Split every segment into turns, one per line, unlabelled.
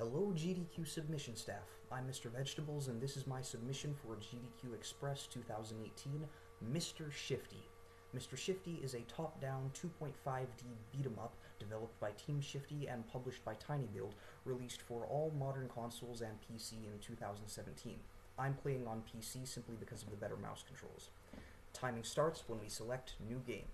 Hello GDQ submission staff, I'm Mr. Vegetables and this is my submission for GDQ Express 2018, Mr. Shifty. Mr. Shifty is a top-down 2.5D beat-em-up developed by Team Shifty and published by TinyBuild, released for all modern consoles and PC in 2017. I'm playing on PC simply because of the better mouse controls. Timing starts when we select New Game.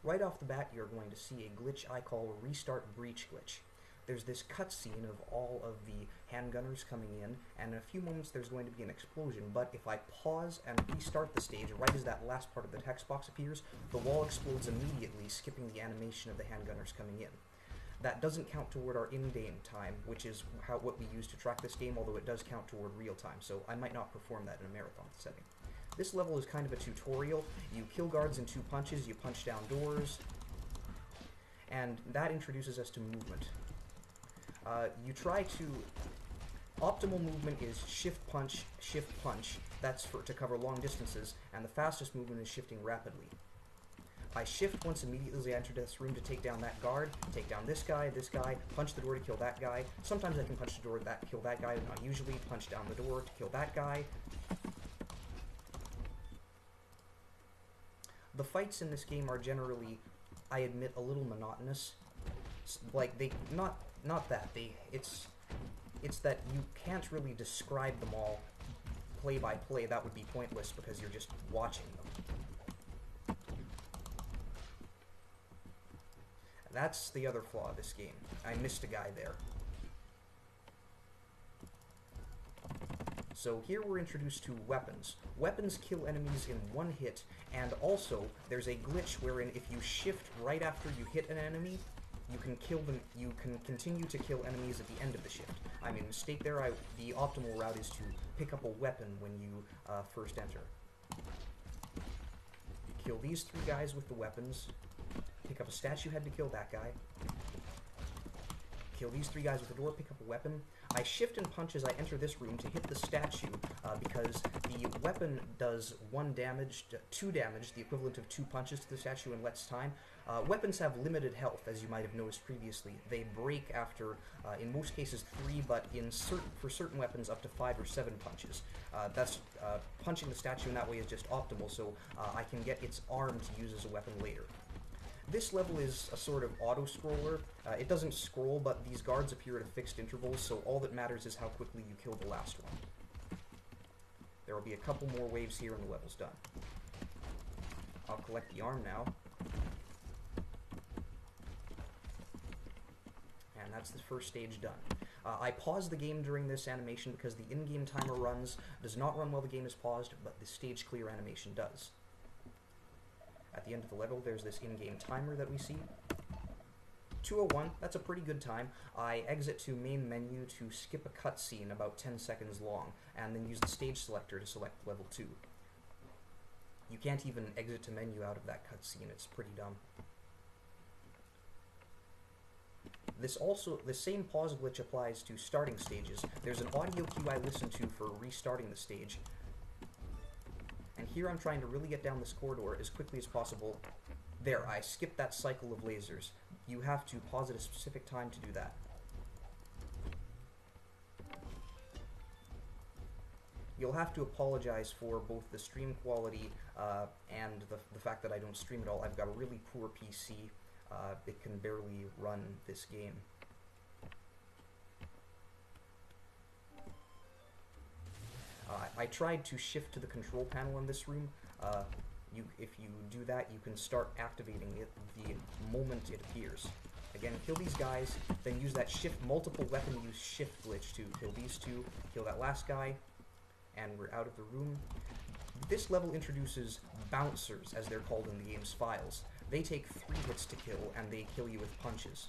Right off the bat, you're going to see a glitch I call Restart Breach Glitch. There's this cutscene of all of the handgunners coming in, and in a few moments there's going to be an explosion, but if I pause and restart the stage right as that last part of the text box appears, the wall explodes immediately, skipping the animation of the handgunners coming in. That doesn't count toward our in-game time, which is what we use to track this game, although it does count toward real time, so I might not perform that in a marathon setting. This level is kind of a tutorial. You kill guards in 2 punches, you punch down doors, and that introduces us to movement. You try to... Optimal movement is shift punch, that's to cover long distances, and the fastest movement is shifting rapidly. I shift once immediately as I enter this room to take down that guard, take down this guy, punch the door to kill that guy. Sometimes I can punch the door to kill that guy, but not usually. Punch down the door to kill that guy. The fights in this game are generally, I admit, a little monotonous. Like, it's that you can't really describe them all play by play. That would be pointless because you're just watching them. That's the other flaw of this game. I missed a guy there. So here we're introduced to weapons. Weapons kill enemies in 1 hit, and also there's a glitch wherein if you shift right after you hit an enemy, you can kill them. You can continue to kill enemies at the end of the shift. I made a mistake there. The optimal route is to pick up a weapon when you first enter. You kill these 3 guys with the weapons. Pick up a statue head to kill that guy. Kill these 3 guys with the door, pick up a weapon. I shift and punch as I enter this room to hit the statue, because the weapon does 2 damage, the equivalent of 2 punches to the statue in less time. Weapons have limited health, as you might have noticed previously. They break after, in most cases, 3, but for certain weapons, up to 5 or 7 punches. Punching the statue in that way is just optimal, so I can get its arm to use as a weapon later. This level is a sort of auto-scroller. It doesn't scroll, but these guards appear at a fixed interval, so all that matters is how quickly you kill the last one. There will be a couple more waves here and the level's done. I'll collect the arm now. And that's the first stage done. I paused the game during this animation because the in-game timer does not run while the game is paused, but the stage clear animation does. At the end of the level, there's this in-game timer that we see. 2:01, that's a pretty good time. I exit to main menu to skip a cutscene about 10 seconds long, and then use the stage selector to select level 2. You can't even exit to menu out of that cutscene, it's pretty dumb. The same pause glitch applies to starting stages. There's an audio cue I listen to for restarting the stage. And here I'm trying to really get down this corridor as quickly as possible. There, I skipped that cycle of lasers. You have to pause at a specific time to do that. You'll have to apologize for both the stream quality and the fact that I don't stream at all. I've got a really poor PC. It can barely run this game. I tried to shift to the control panel in this room. If you do that, you can start activating it the moment it appears. Again, kill these guys, then use that multiple weapon use shift glitch to kill these 2, kill that last guy, and we're out of the room. This level introduces bouncers, as they're called in the game's files. They take 3 hits to kill, and they kill you with punches.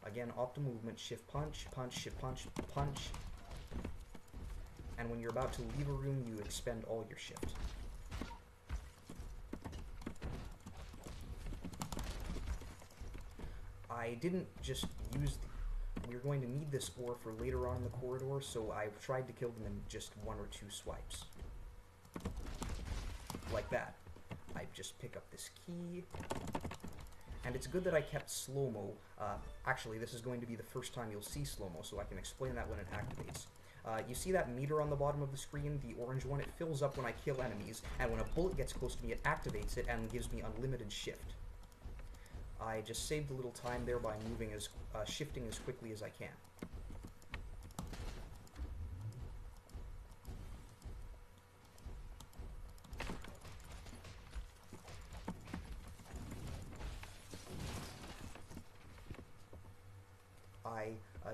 Again, optimal movement, shift punch, shift punch, punch. And when you're about to leave a room, you expend all your shift. I didn't just use we're going to need this ore for later on in the corridor, so I've tried to kill them in just 1 or 2 swipes. Like that. I just pick up this key, And it's good that I kept slow-mo. Actually, this is going to be the first time you'll see slow-mo, so I can explain that when it activates. You see that meter on the bottom of the screen, the orange one? It fills up when I kill enemies, and when a bullet gets close to me, it activates it and gives me unlimited shift. I just saved a little time there by moving shifting as quickly as I can.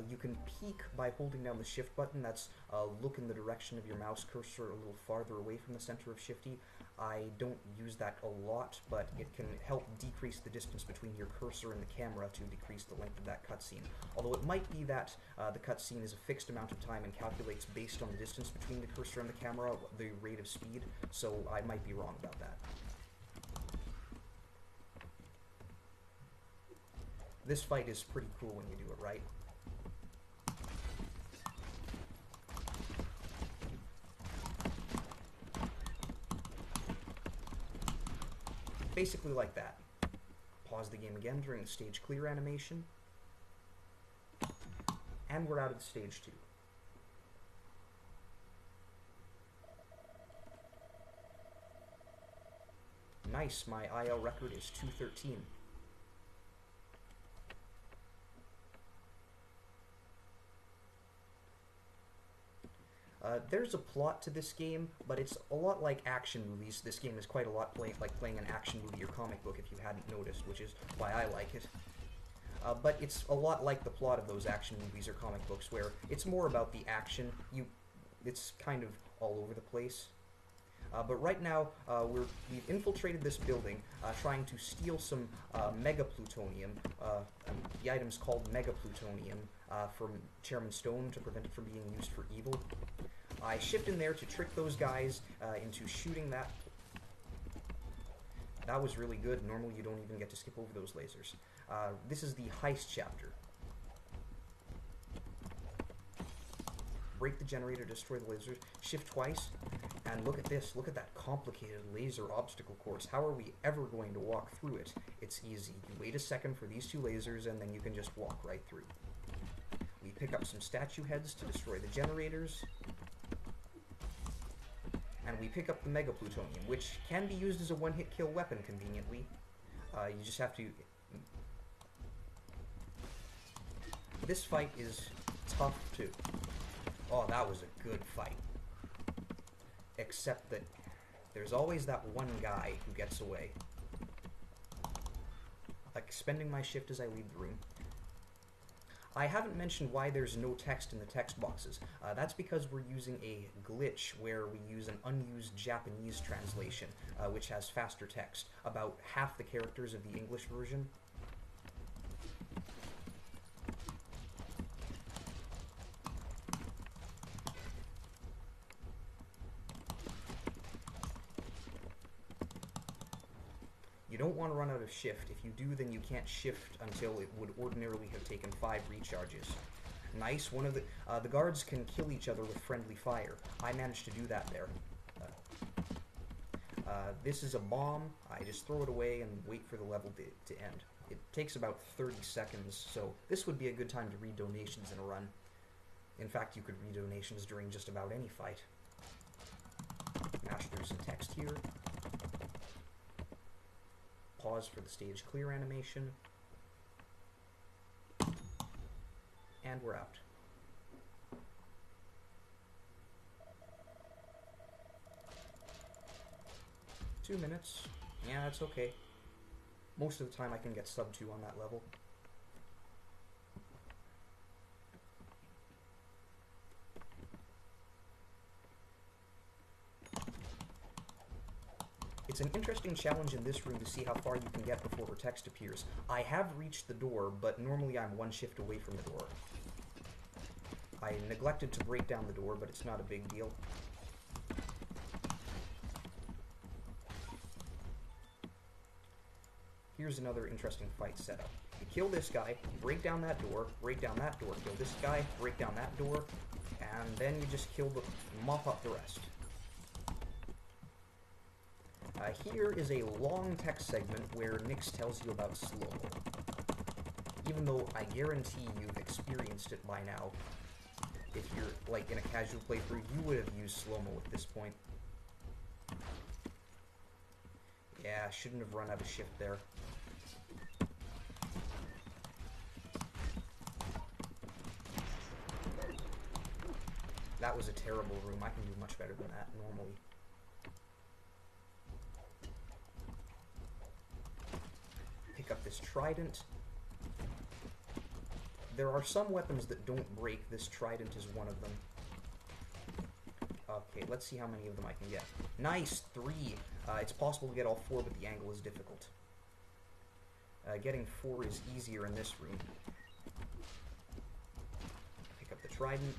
You can peek by holding down the shift button. That's look in the direction of your mouse cursor a little farther away from the center of Shifty. I don't use that a lot, but it can help decrease the distance between your cursor and the camera to decrease the length of that cutscene. Although it might be that the cutscene is a fixed amount of time and calculates based on the distance between the cursor and the camera, the rate of speed, so I might be wrong about that. This fight is pretty cool when you do it right. Basically like that. Pause the game again during the stage clear animation. And we're out of the stage 2. Nice, my IL record is 213. There's a plot to this game, but it's a lot like action movies. This game is quite a lot like playing an action movie or comic book, if you hadn't noticed, which is why I like it. But it's a lot like the plot of those action movies or comic books, where it's more about the action. It's kind of all over the place. But right now, we've infiltrated this building, trying to steal some mega-plutonium. The item's called mega-plutonium from Chairman Stone to prevent it from being used for evil. I shift in there to trick those guys into shooting that. That was really good. Normally you don't even get to skip over those lasers. This is the heist chapter. Break the generator, destroy the lasers, shift twice, and look at this. Look at that complicated laser obstacle course. How are we ever going to walk through it? It's easy. You wait a second for these 2 lasers, and then you can just walk right through. We pick up some statue heads to destroy the generators. And we pick up the mega-plutonium, which can be used as a one-hit kill weapon conveniently. You just have to... This fight is tough, too. Oh, that was a good fight. Except that there's always that one guy who gets away. Like, spending my shift as I leave the room. I haven't mentioned why there's no text in the text boxes. That's because we're using a glitch where we use an unused Japanese translation, which has faster text. About half the characters of the English version. You don't want to run out of shift. If you do, then you can't shift until it would ordinarily have taken 5 recharges. Nice. One of the guards can kill each other with friendly fire. I managed to do that there. This is a bomb. I just throw it away and wait for the level to end. It takes about 30 seconds, so this would be a good time to read donations in a run. In fact, you could read donations during just about any fight. Mash through some text here. Pause for the stage clear animation. And we're out. Two minutes. Yeah, that's okay. Most of the time I can get sub 2 on that level. It's an interesting challenge in this room to see how far you can get before her text appears. I have reached the door, but normally I'm 1 shift away from the door. I neglected to break down the door, but it's not a big deal. Here's another interesting fight setup. You kill this guy, break down that door, kill this guy, break down that door, and then you just mop up the rest. Here is a long text segment where Nyx tells you about slow-mo. Even though I guarantee you've experienced it by now. If you're, like, in a casual playthrough, you would have used slow-mo at this point. Yeah, shouldn't have run out of shift there. That was a terrible room. I can do much better than that normally. Pick up this trident. There are some weapons that don't break. This trident is one of them. Okay, let's see how many of them I can get. Nice! 3! It's possible to get all 4, but the angle is difficult. Getting 4 is easier in this room. Pick up the trident.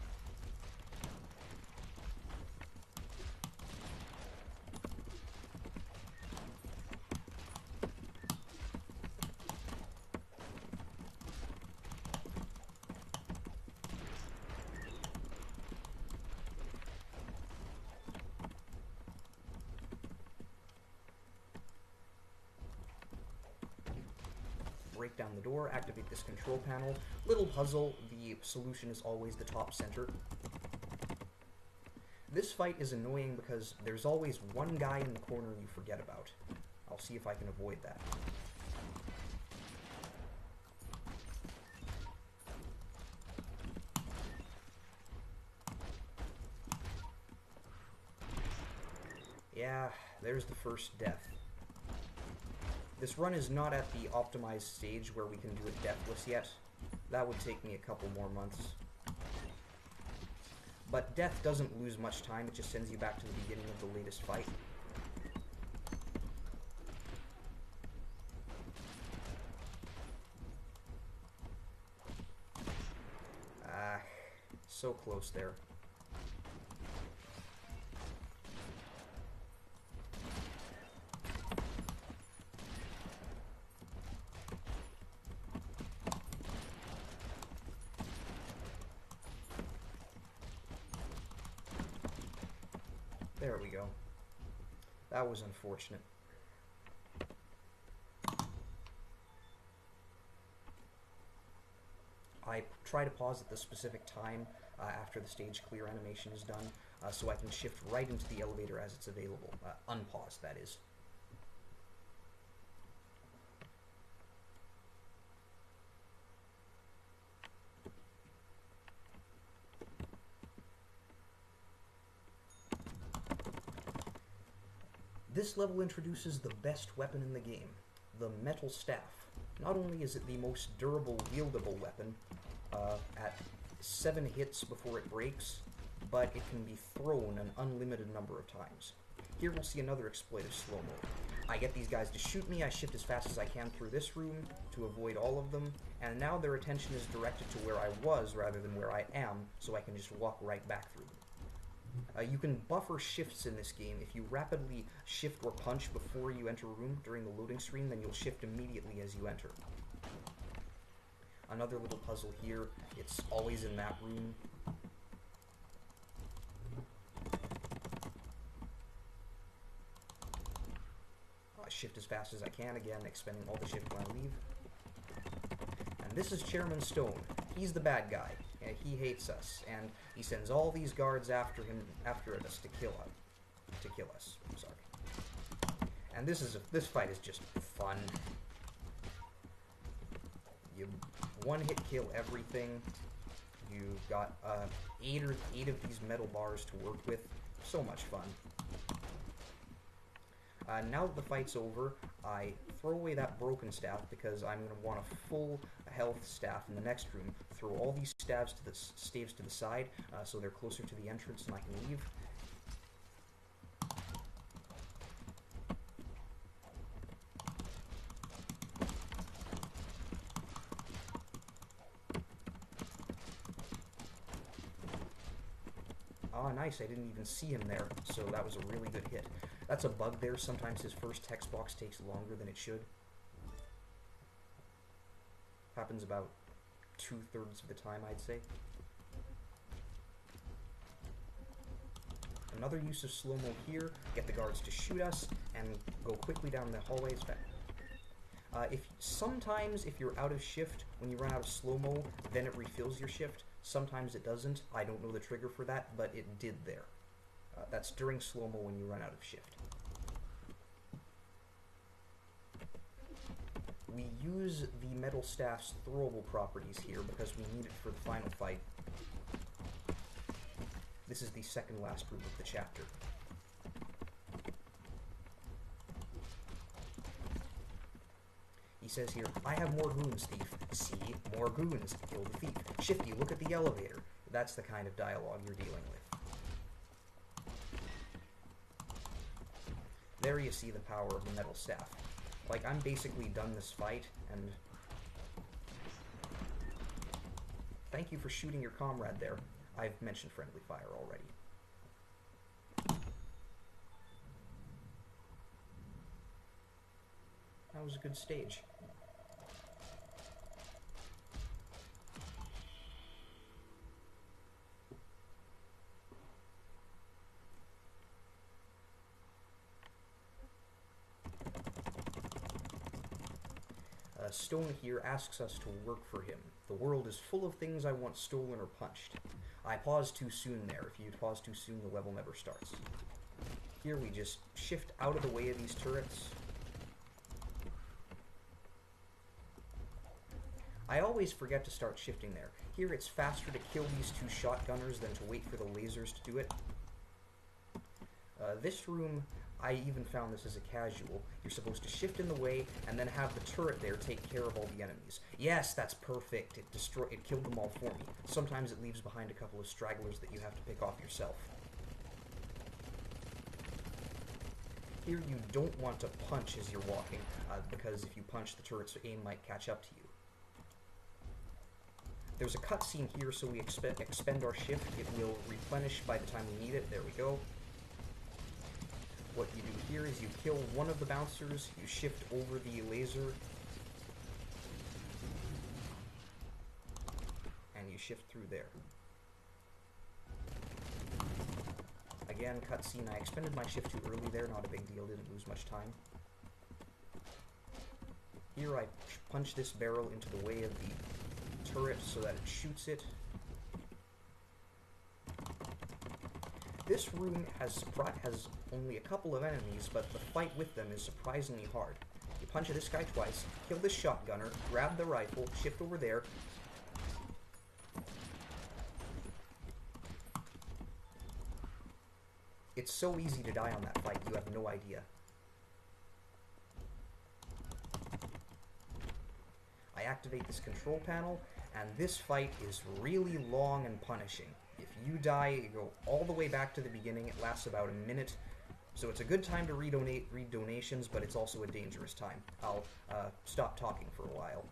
Break down the door, activate this control panel. Little puzzle, the solution is always the top center. This fight is annoying because there's always one guy in the corner you forget about. I'll see if I can avoid that. Yeah, there's the first death. This run is not at the optimized stage where we can do it deathless yet. That would take me a couple more months. But death doesn't lose much time, it just sends you back to the beginning of the latest fight. Ah, so close there. There we go. That was unfortunate. I try to pause at the specific time after the stage clear animation is done, so I can shift right into the elevator as it's available. Unpause, that is. This level introduces the best weapon in the game, the metal staff. Not only is it the most durable, wieldable weapon, at 7 hits before it breaks, but it can be thrown an unlimited number of times. Here we'll see another exploitive slow-mo. I get these guys to shoot me, I shift as fast as I can through this room to avoid all of them, and now their attention is directed to where I was rather than where I am, so I can just walk right back through them. You can buffer shifts in this game. If you rapidly shift or punch before you enter a room during the loading screen, then you'll shift immediately as you enter. Another little puzzle here. It's always in that room. Shift as fast as I can, again, expending all the shift when I leave. And this is Chairman Stone. He's the bad guy. He hates us, and he sends all these guards after us to kill us. I'm sorry. And this fight is just fun. You one-hit kill everything. You've got 8 of these metal bars to work with. So much fun. Now that the fight's over, I throw away that broken staff because I'm going to want a full health staff in the next room. Throw all these staves to the side so they're closer to the entrance and I can leave. Ah, nice, I didn't even see him there, so that was a really good hit. That's a bug there, sometimes his first text box takes longer than it should. Happens about 2/3 of the time, I'd say. another use of slow-mo here, get the guards to shoot us, and go quickly down the hallways. Sometimes if you're out of shift, when you run out of slow-mo, then it refills your shift. Sometimes it doesn't. I don't know the trigger for that, but it did there. That's during slow-mo when you run out of shift. We use the metal staff's throwable properties here because we need it for the final fight. This is the second last room of the chapter. He says here, I have more goons, thief. See, more goons. Kill the thief. Shifty, look at the elevator. That's the kind of dialogue you're dealing with. There you see the power of the metal staff. Like, I'm basically done this fight, and thank you for shooting your comrade there. I've mentioned friendly fire already. That was a good stage. Stone here asks us to work for him. The world is full of things I want stolen or punched. I paused too soon there. If you pause too soon, the level never starts. Here we just shift out of the way of these turrets. I always forget to start shifting there. Here it's faster to kill these two shotgunners than to wait for the lasers to do it. This room, I even found this as a casual. You're supposed to shift in the way and then have the turret there take care of all the enemies. Yes, that's perfect. It killed them all for me. Sometimes it leaves behind a couple of stragglers that you have to pick off yourself. Here you don't want to punch as you're walking, because if you punch, the turret's aim might catch up to you. There's a cutscene here, so we expend our shift. It will replenish by the time we need it. There we go. What you do here is you kill one of the bouncers, you shift over the laser, and you shift through there. Again, cutscene. I expended my shift too early there, not a big deal, didn't lose much time. Here I punch this barrel into the way of the turret so that it shoots it. This room has only a couple of enemies, but the fight with them is surprisingly hard. You punch this guy twice, kill this shotgunner, grab the rifle, shift over there. It's so easy to die on that fight, you have no idea. I activate this control panel, and this fight is really long and punishing. If you die, you go all the way back to the beginning. It lasts about a minute. So it's a good time to read donations, but it's also a dangerous time. I'll stop talking for a while.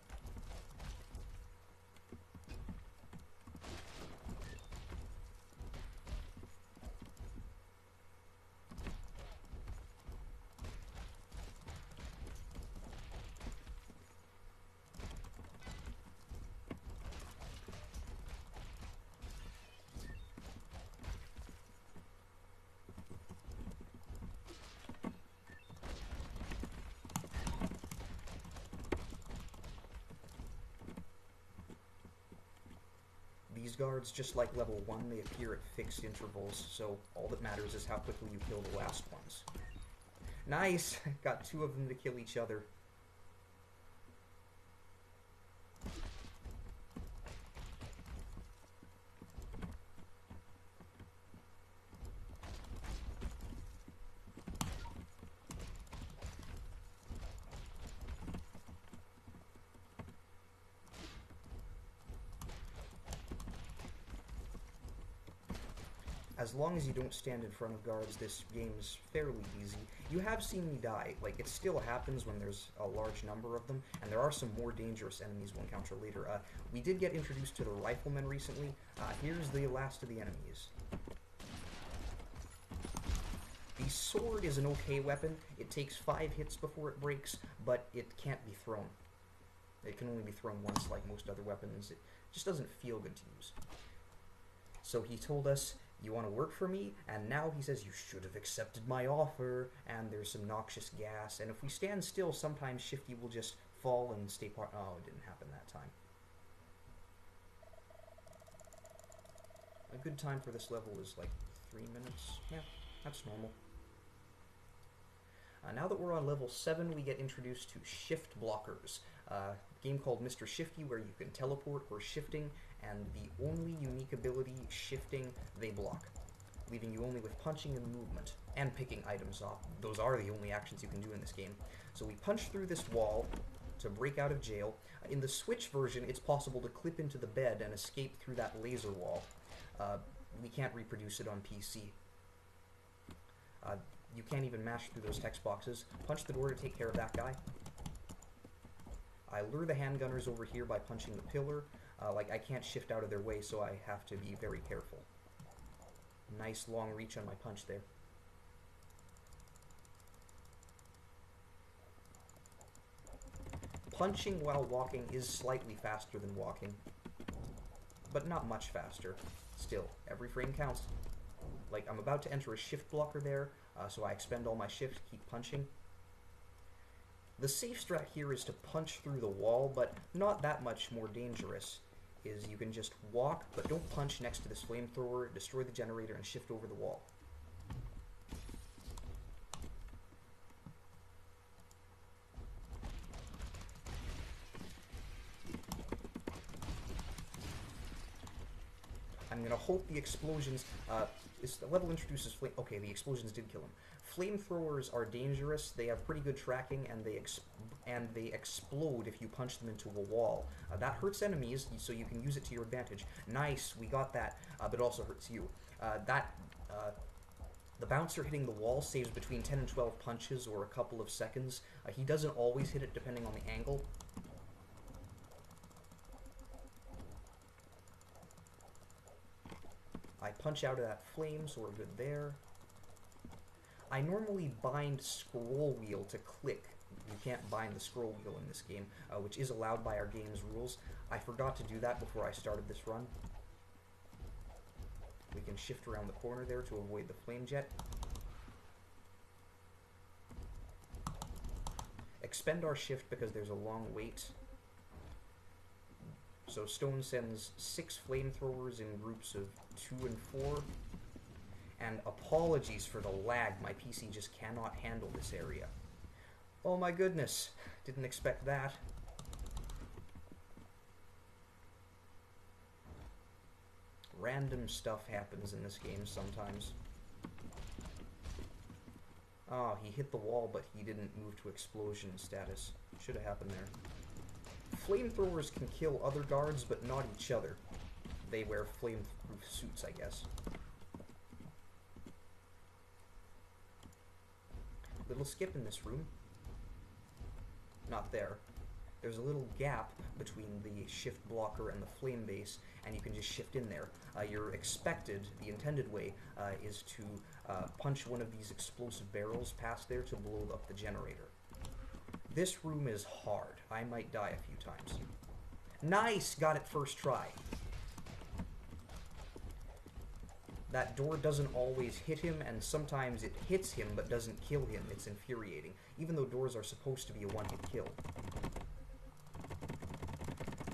These guards, just like level 1, they appear at fixed intervals, so all that matters is how quickly you kill the last ones. Nice! Got 2 of them to kill each other. As long as you don't stand in front of guards, this game is fairly easy. You have seen me die. Like, it still happens when there's a large number of them, and there are some more dangerous enemies we'll encounter later. We did get introduced to the riflemen recently. Here's the last of the enemies. The sword is an okay weapon. It takes 5 hits before it breaks, but it can't be thrown. It can only be thrown once like most other weapons. It just doesn't feel good to use. So he told us, you want to work for me? And now he says, you should have accepted my offer, and there's some noxious gas, and if we stand still, sometimes Shifty will just fall and stay part. Oh, it didn't happen that time. A good time for this level is like 3 minutes. Yeah, that's normal. Now that we're on level 7, we get introduced to shift blockers. A game called Mr. Shifty where you can teleport or shifting, and the only unique ability, shifting, they block, leaving you only with punching and movement, and picking items off. Those are the only actions you can do in this game. So we punch through this wall to break out of jail. In the Switch version, it's possible to clip into the bed and escape through that laser wall. We can't reproduce it on PC. You can't even mash through those text boxes. Punch the door to take care of that guy. I lure the handgunners over here by punching the pillar. Like, I can't shift out of their way, so I have to be very careful. Nice long reach on my punch there. Punching while walking is slightly faster than walking, but not much faster. Still, every frame counts. Like, I'm about to enter a shift blocker there, so I expend all my shift, keep punching. The safe strat here is to punch through the wall, but not that much more dangerous. Is you can just walk, but don't punch next to this flamethrower, destroy the generator, and shift over the wall. I'm gonna hope the explosions, the level introduces flame. Okay, the explosions did kill him. Flamethrowers are dangerous. They have pretty good tracking, and they explode if you punch them into a wall. That hurts enemies, so you can use it to your advantage. Nice, we got that, but it also hurts you. The bouncer hitting the wall saves between 10 and 12 punches or a couple of seconds. He doesn't always hit it depending on the angle. I punch out of that flame, so we're good there. I normally bind scroll wheel to click. You can't bind the scroll wheel in this game, which is allowed by our game's rules. I forgot to do that before I started this run. We can shift around the corner there to avoid the flame jet. Expend our shift because there's a long wait. So Stone sends 6 flamethrowers in groups of 2 and 4. And apologies for the lag, my PC just cannot handle this area. Oh my goodness, didn't expect that. Random stuff happens in this game sometimes. Oh, he hit the wall, but he didn't move to explosion status. Should have happened there. Flamethrowers can kill other guards, but not each other. They wear flame-proof suits, I guess. Little skip in this room. Not there. There's a little gap between the shift blocker and the flame base, and you can just shift in there. You're expected, the intended way, is to punch one of these explosive barrels past there to blow up the generator. This room is hard. I might die a few times. Nice! Got it first try. That door doesn't always hit him, and sometimes it hits him but doesn't kill him. It's infuriating, even though doors are supposed to be a one-hit kill.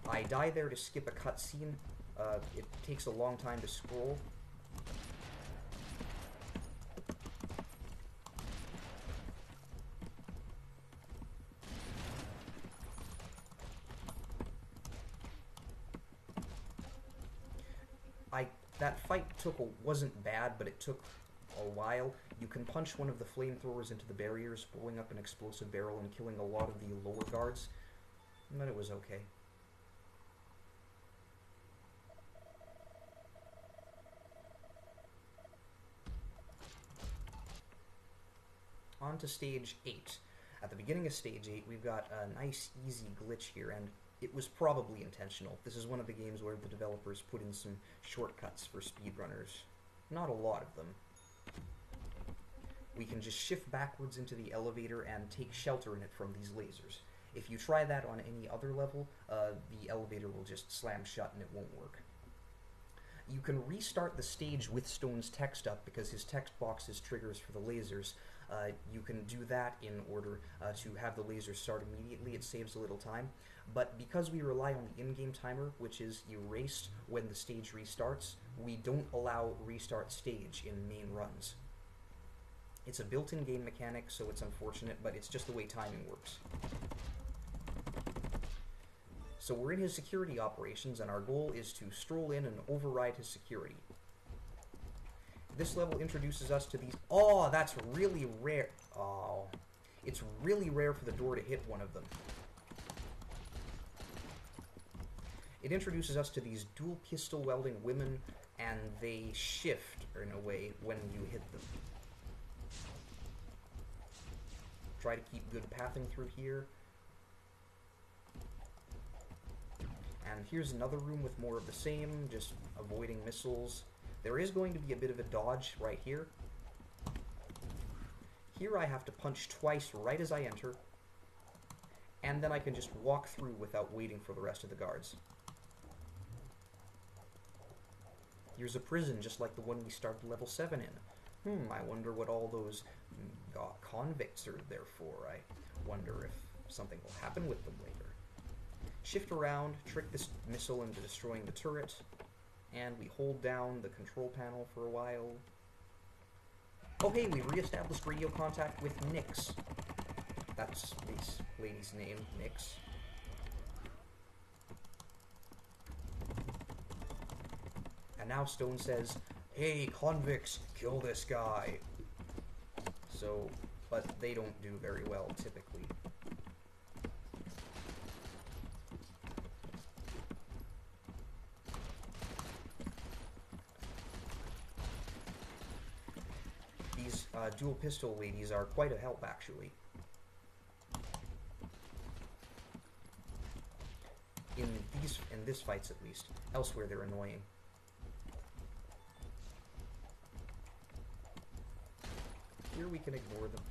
I die there to skip a cutscene. It takes a long time to scroll. That fight wasn't bad, but it took a while. You can punch one of the flamethrowers into the barriers, blowing up an explosive barrel and killing a lot of the lower guards, but it was okay. On to stage 8. At the beginning of stage 8, we've got a nice, easy glitch here, and it was probably intentional. This is one of the games where the developers put in some shortcuts for speedrunners. Not a lot of them. We can just shift backwards into the elevator and take shelter in it from these lasers. If you try that on any other level, the elevator will just slam shut and it won't work. You can restart the stage with Stone's text up because his text box is triggers for the lasers. You can do that in order to have the lasers start immediately. It saves a little time. But because we rely on the in-game timer, which is erased when the stage restarts, we don't allow restart stage in main runs. It's a built-in game mechanic, so it's unfortunate, but it's just the way timing works. So we're in his security operations, and our goal is to stroll in and override his security. This level introduces us to these... Oh, that's really rare. Oh, it's really rare for the door to hit one of them. It introduces us to these dual pistol welding women, and they shift, in a way, when you hit them. Try to keep good pathing through here. And here's another room with more of the same, just avoiding missiles. There is going to be a bit of a dodge right here. Here I have to punch twice right as I enter, and then I can just walk through without waiting for the rest of the guards. Here's a prison just like the one we started level 7 in. I wonder what all those convicts are there for. I wonder if something will happen with them later. Shift around, trick this missile into destroying the turret, and we hold down the control panel for a while. Oh hey, we've re-established radio contact with Nyx. That's this lady's name, Nyx. And now Stone says, "Hey, convicts, kill this guy." So, but they don't do very well, typically. These dual pistol ladies are quite a help, actually. In this fights, at least. Elsewhere, they're annoying. Here we can ignore them.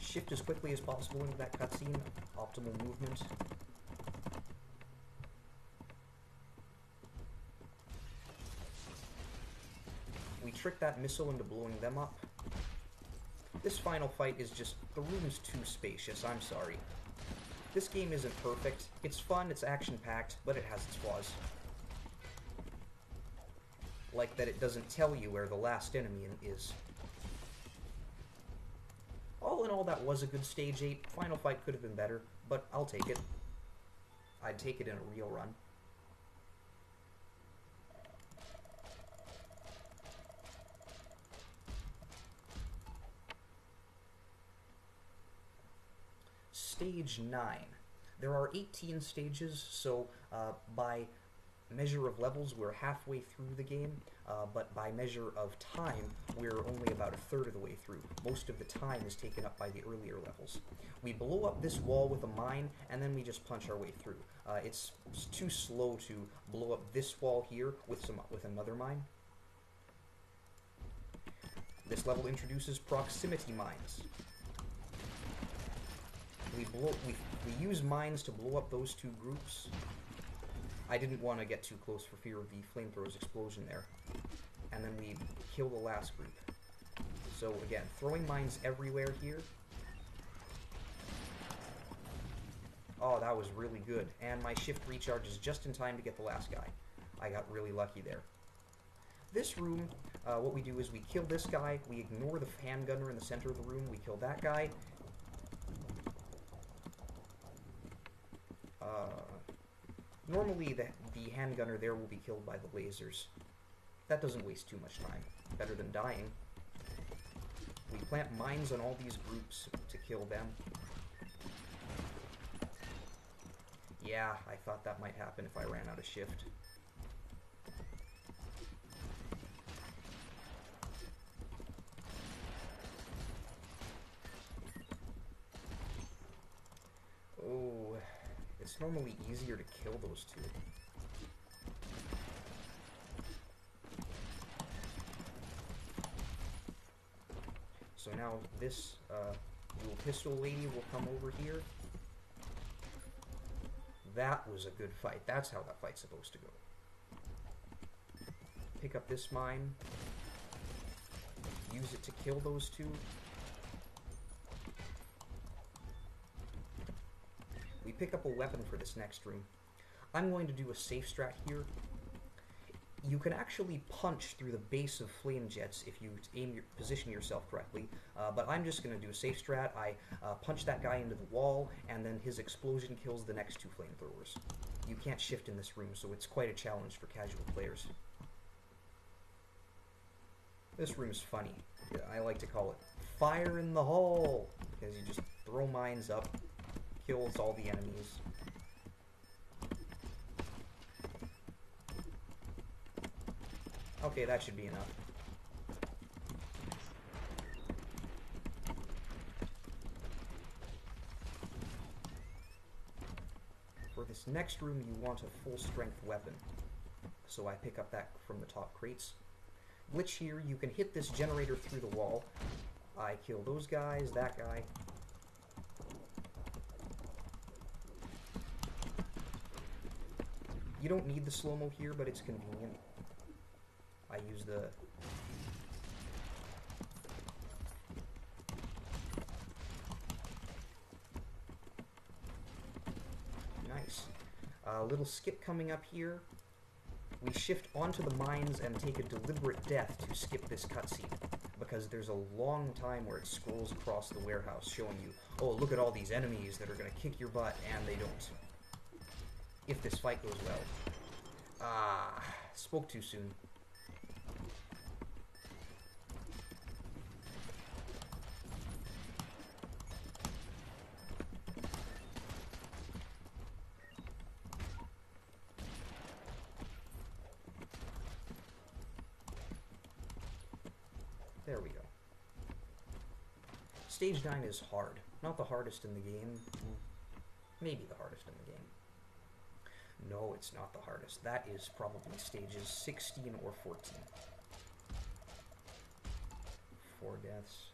Shift as quickly as possible into that cutscene. Optimal movement. We trick that missile into blowing them up. This final fight is just... the room's too spacious, I'm sorry. This game isn't perfect. It's fun, it's action-packed, but it has its flaws. Like that it doesn't tell you where the last enemy is. All in all, that was a good Stage 8. Final fight could have been better, but I'll take it. I'd take it in a real run. Stage 9. There are 18 stages, so by measure of levels, we're halfway through the game, but by measure of time, we're only about a third of the way through. Most of the time is taken up by the earlier levels. We blow up this wall with a mine, and then we just punch our way through. It's too slow to blow up this wall here with another mine. This level introduces proximity mines. We use mines to blow up those two groups. I didn't want to get too close for fear of the flamethrower's explosion there. And then we kill the last group. So again, throwing mines everywhere here. Oh, that was really good. And my shift recharges just in time to get the last guy. I got really lucky there. This room, what we do is we kill this guy, we ignore the handgunner in the center of the room, we kill that guy. Normally, the handgunner there will be killed by the lasers. That doesn't waste too much time. Better than dying. We plant mines on all these groups to kill them. Yeah, I thought that might happen if I ran out of shift. Oh... It's normally easier to kill those two. So now this dual pistol lady will come over here. that was a good fight. That's how that fight's supposed to go. Pick up this mine. Use it to kill those two. We pick up a weapon for this next room. I'm going to do a safe strat here. You can actually punch through the base of flame jets if you position yourself correctly, but I'm just going to do a safe strat. I punch that guy into the wall, and then his explosion kills the next two flamethrowers. You can't shift in this room, so it's quite a challenge for casual players. This room is funny. I like to call it Fire in the Hole, because you just throw mines up, kills all the enemies. Okay, that should be enough. For this next room, you want a full-strength weapon. So I pick up that from the top crates. Glitch here, you can hit this generator through the wall. I kill those guys, that guy. You don't need the slow-mo here, but it's convenient. I use the... Nice. A little skip coming up here. We shift onto the mines and take a deliberate death to skip this cutscene, because there's a long time where it scrolls across the warehouse showing you, oh, look at all these enemies that are going to kick your butt, and they don't. If this fight goes well. Spoke too soon. There we go. Stage 9 is hard. Not the hardest in the game. Maybe the hardest in the game. No, it's not the hardest. That is probably stages 16 or 14. 4 deaths.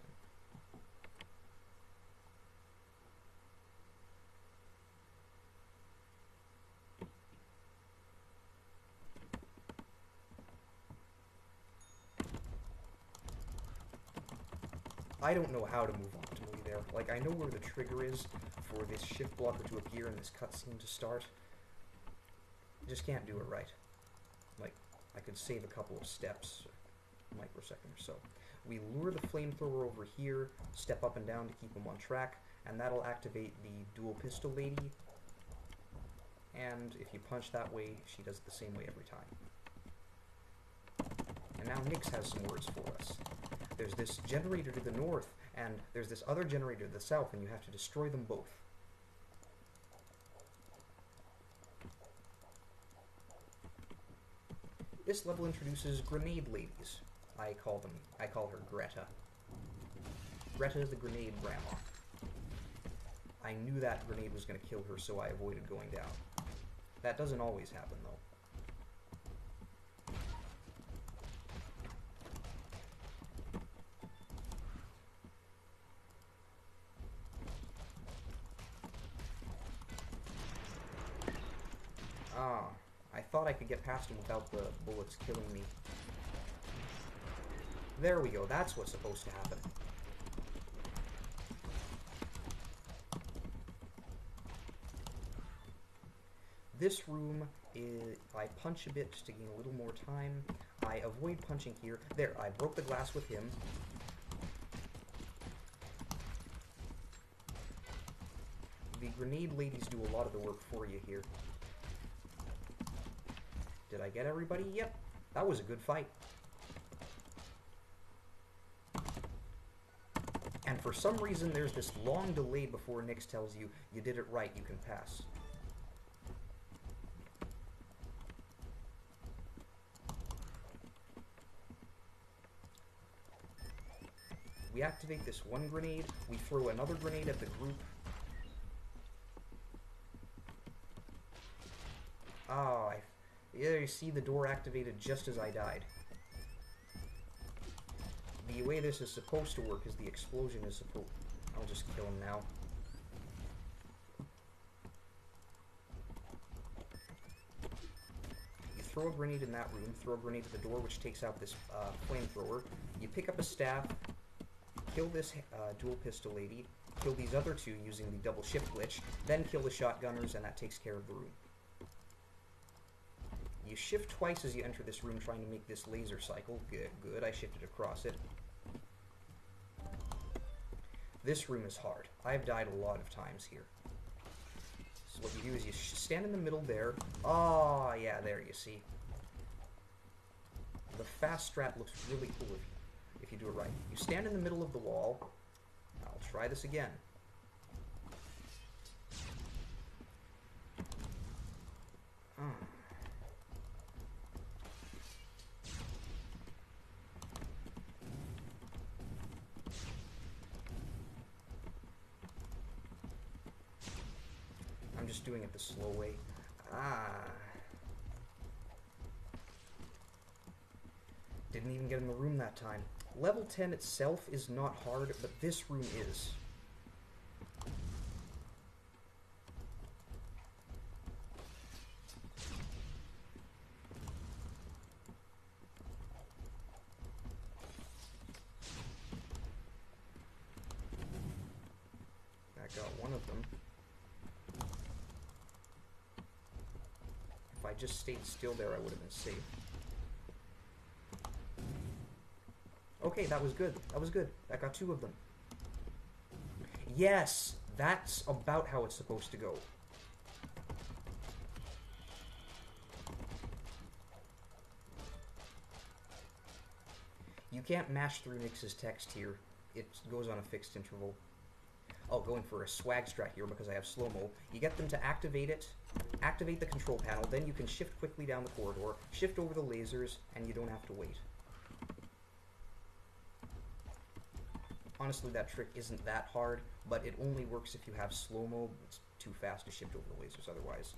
I don't know how to move optimally there. Like, I know where the trigger is for this shift blocker to appear and this cutscene to start. Just can't do it right. Like, I could save a couple of steps, a microsecond or so. We lure the flamethrower over here, step up and down to keep him on track, and that'll activate the dual pistol lady. And if you punch that way, she does it the same way every time. And now Nyx has some words for us. There's this generator to the north, and there's this other generator to the south, and you have to destroy them both. This level introduces grenade ladies. I call her Greta. Greta the grenade grandma. I knew that grenade was going to kill her, so I avoided going down. That doesn't always happen, though. I thought I could get past him without the bullets killing me. There we go, that's what's supposed to happen. This room is... I punch a bit to gain a little more time. I avoid punching here. There, I broke the glass with him. The grenade ladies do a lot of the work for you here. Did I get everybody? Yep. That was a good fight. And for some reason, there's this long delay before Nyx tells you, you did it right, you can pass. We activate this one grenade, we throw another grenade at the group. Oh, you see the door activated just as I died. The way this is supposed to work is the explosion is supposed... I'll just kill him now. throw a grenade in that room, throw a grenade at the door, which takes out this flamethrower. You pick up a staff, kill this dual pistol lady, kill these other two using the double shift glitch, then kill the shotgunners, and that takes care of the room. You shift twice as you enter this room, trying to make this laser cycle. Good, I shifted across it. This room is hard. I've died a lot of times here. So what you do is you stand in the middle there. Oh, yeah, there you see. The fast strat looks really cool if you do it right. You stand in the middle of the wall. I'll try this again. I'm just doing it the slow way. Didn't even get in the room that time. Level 10 itself is not hard, but this room is. That got one of them. If I just stayed still there, I would have been safe. Okay, that was good. That was good. That got two of them. Yes! That's about how it's supposed to go. You can't mash through Nyx's text here. It goes on a fixed interval. Oh, going for a swag strat here because I have slow-mo. You get them to activate it, activate the control panel, then you can shift quickly down the corridor, shift over the lasers, and you don't have to wait. Honestly, that trick isn't that hard, but it only works if you have slow-mo. It's too fast to shift over the lasers otherwise.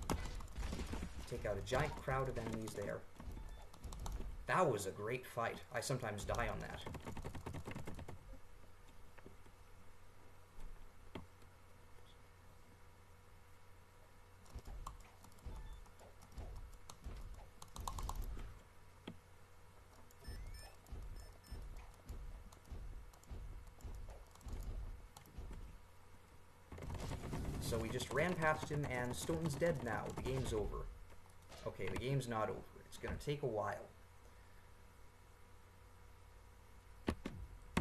Take out a giant crowd of enemies there. That was a great fight. I sometimes die on that. So we just ran past him, and Stone's dead now. The game's over. Okay, the game's not over. It's gonna take a while.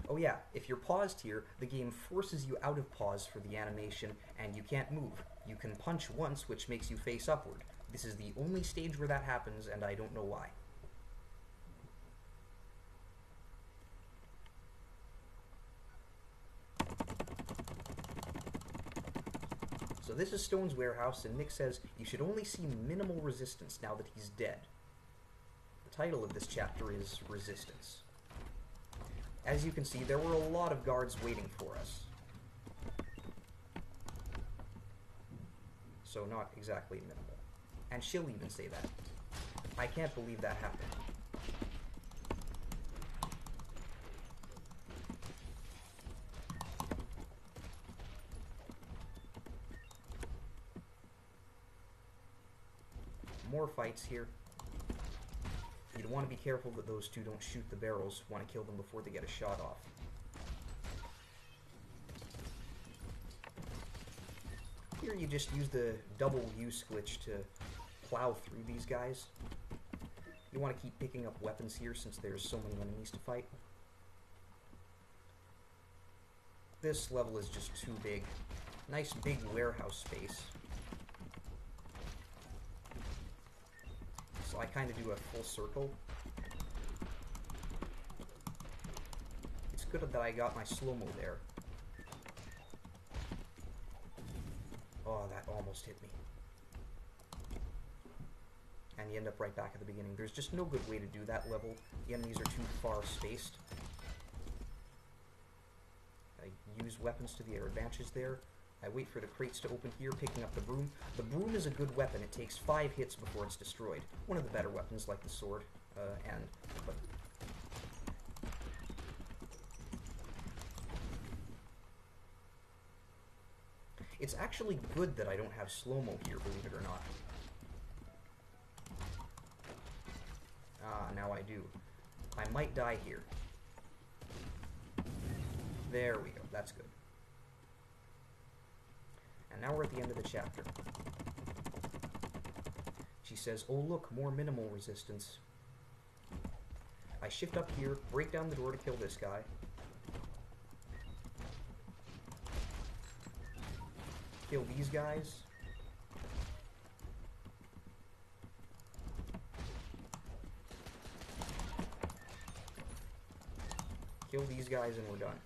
Oh yeah, if you're paused here, the game forces you out of pause for the animation, and you can't move. You can punch once, which makes you face upward. This is the only stage where that happens, and I don't know why. So this is Stone's warehouse, and Nyx says you should only see minimal resistance now that he's dead. The title of this chapter is Resistance. As you can see, there were a lot of guards waiting for us. So not exactly minimal. And she'll even say that. I can't believe that happened. More fights here. You'd want to be careful that those two don't shoot the barrels. Want to kill them before they get a shot off. Here you just use the double use glitch to plow through these guys. You want to keep picking up weapons here since there's so many enemies to fight. This level is just too big. Nice big warehouse space. So I kind of do a full circle. It's good that I got my slow-mo there. Oh, that almost hit me. And you end up right back at the beginning. There's just no good way to do that level. The enemies are too far spaced. I use weapons to their advantage there. I wait for the crates to open here, picking up the broom. The broom is a good weapon. It takes 5 hits before it's destroyed. One of the better weapons, like the sword. But it's actually good that I don't have slow-mo here, believe it or not. Ah, now I do. I might die here. There we go. That's good. And now we're at the end of the chapter. She says, oh look, more minimal resistance. I shift up here, break down the door to kill this guy. Kill these guys. Kill these guys and we're done.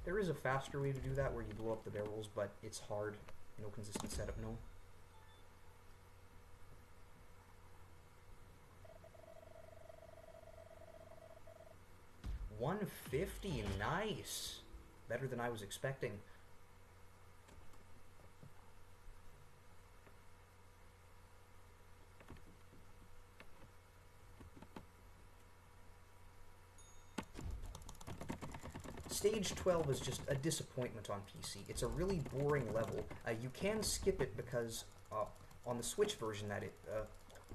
There is a faster way to do that where you blow up the barrels, but it's hard. No consistent setup, no. $150, nice! Better than I was expecting. Stage 12 is just a disappointment on PC. It's a really boring level. You can skip it because, on the Switch version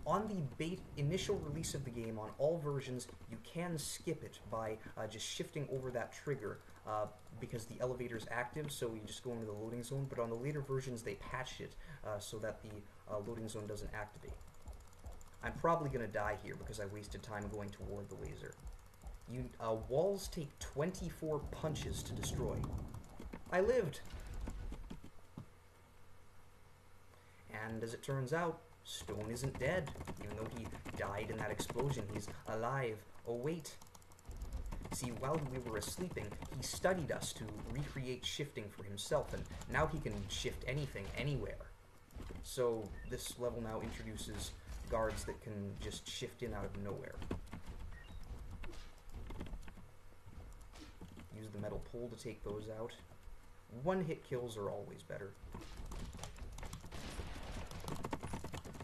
on the initial release of the game, on all versions, you can skip it by just shifting over that trigger because the elevator is active, so you just go into the loading zone. But on the later versions, they patched it so that the loading zone doesn't activate. I'm probably going to die here because I wasted time going toward the laser. Walls take 24 punches to destroy. I lived! And as it turns out, Stone isn't dead. Even though he died in that explosion, he's alive. Oh wait. See, while we were sleeping, he studied us to recreate shifting for himself, and now he can shift anything, anywhere. So this level now introduces guards that can just shift in out of nowhere. Use the metal pole to take those out. One-hit kills are always better.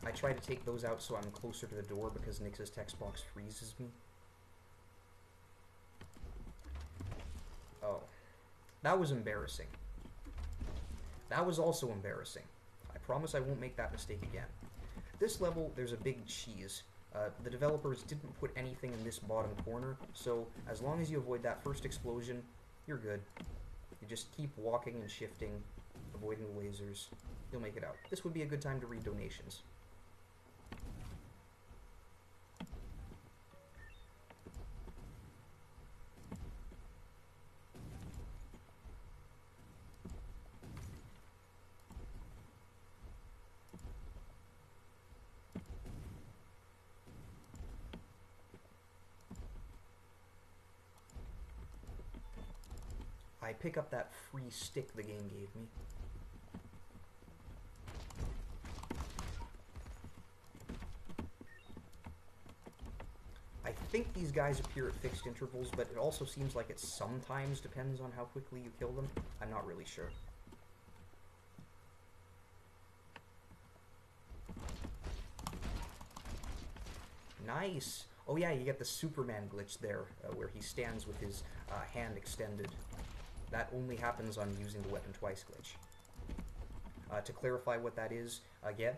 I try to take those out so I'm closer to the door because Nyx's text box freezes me. Oh. That was embarrassing. That was also embarrassing. I promise I won't make that mistake again. This level, there's a big cheese. The developers didn't put anything in this bottom corner, so as long as you avoid that first explosion, you're good. You just keep walking and shifting, avoiding the lasers. You'll make it out. This would be a good time to read donations. I pick up that free stick the game gave me. I think these guys appear at fixed intervals, but it also seems like it sometimes depends on how quickly you kill them. I'm not really sure. Nice! Oh yeah, you get the Superman glitch there, where he stands with his hand extended. That only happens on using the weapon twice glitch. To clarify what that is, again,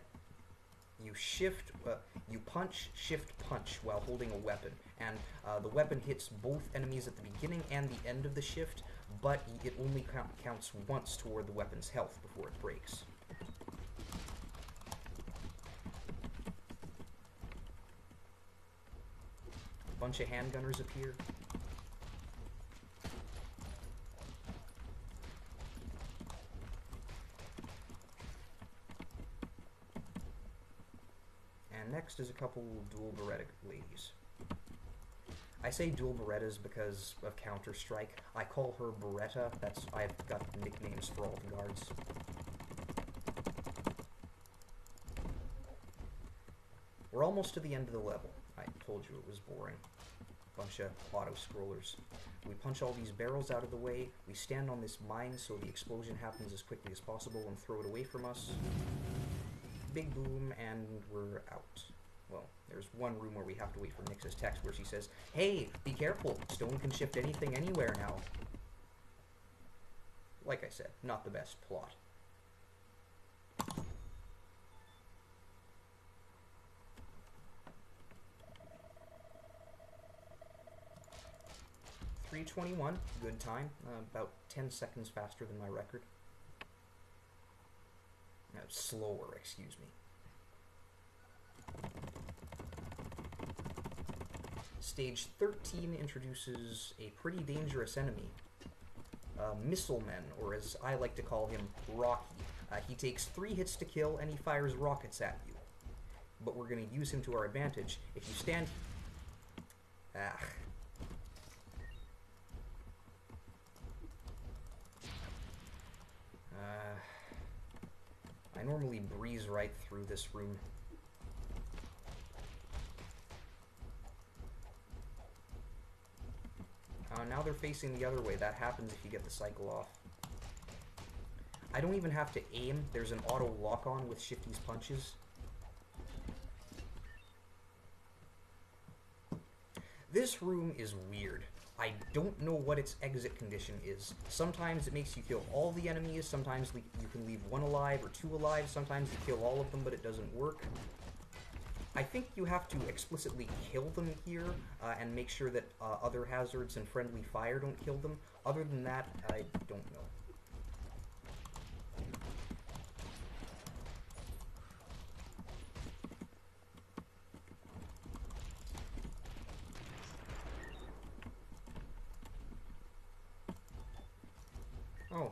you shift, you punch, shift, punch while holding a weapon, and the weapon hits both enemies at the beginning and the end of the shift, but it only counts once toward the weapon's health before it breaks. A bunch of handgunners appear. Next is a couple dual Beretta ladies. I say dual Berettas because of Counter-Strike. I call her Beretta. I've got nicknames for all the guards. We're almost to the end of the level. I told you it was boring. Bunch of auto-scrollers. We punch all these barrels out of the way, we stand on this mine so the explosion happens as quickly as possible and throw it away from us. Big boom, and we're out. Well, there's one room where we have to wait for Nyx's text where she says, hey, be careful, Stone can shift anything anywhere now. Like I said, not the best plot. 3:21, good time, about 10 seconds faster than my record. Slower, excuse me. Stage 13 introduces a pretty dangerous enemy. Missile Men, or as I like to call him, Rocky. He takes 3 hits to kill, and he fires rockets at you. But we're going to use him to our advantage. If you stand... I normally breeze right through this room. Now they're facing the other way. That happens if you get the cycle off. I don't even have to aim. There's an auto lock-on with Shifty's punches. This room is weird. I don't know what its exit condition is. Sometimes it makes you kill all the enemies, sometimes you can leave 1 alive or 2 alive, sometimes you kill all of them but it doesn't work. I think you have to explicitly kill them here and make sure that other hazards and friendly fire don't kill them. Other than that, I don't know. Oh,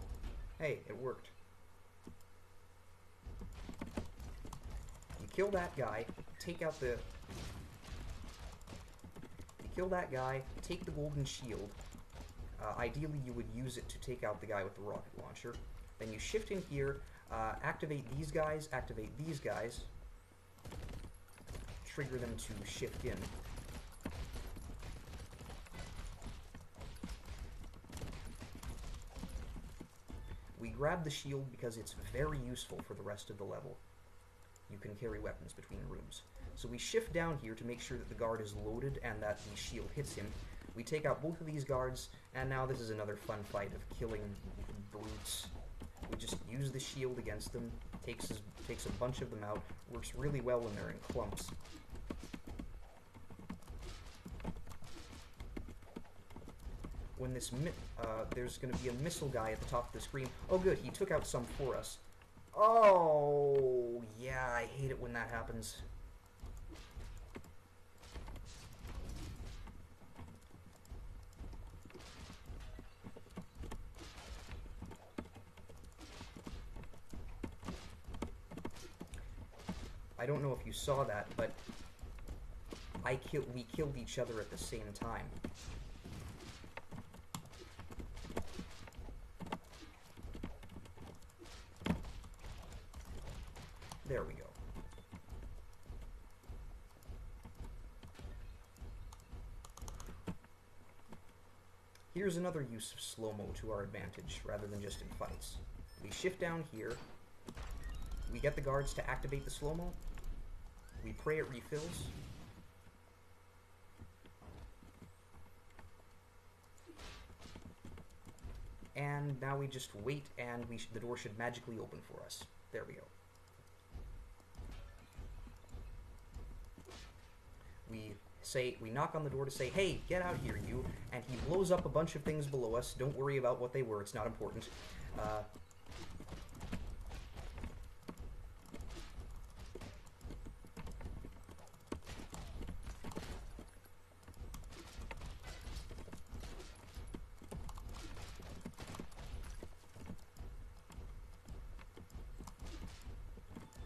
hey, it worked. You kill that guy, take out the... You kill that guy, take the golden shield. Ideally, you would use it to take out the guy with the rocket launcher. Then you shift in here, activate these guys, trigger them to shift in. We grab the shield because it's very useful for the rest of the level. You can carry weapons between rooms. So we shift down here to make sure that the guard is loaded and that the shield hits him. We take out both of these guards, and now this is another fun fight of killing brutes. We just use the shield against them, takes a bunch of them out, works really well when they're in clumps. When this there's going to be a missile guy at the top of the screen. Oh good, he took out some for us. Oh, yeah, I hate it when that happens. I don't know if you saw that, but we killed each other at the same time. There we go. Here's another use of slow-mo to our advantage, rather than just in fights. We shift down here, we get the guards to activate the slow-mo, we pray it refills, and now we just wait and the door should magically open for us. There we go. We knock on the door to say, hey, get out here, you, and he blows up a bunch of things below us. Don't worry about what they were, it's not important.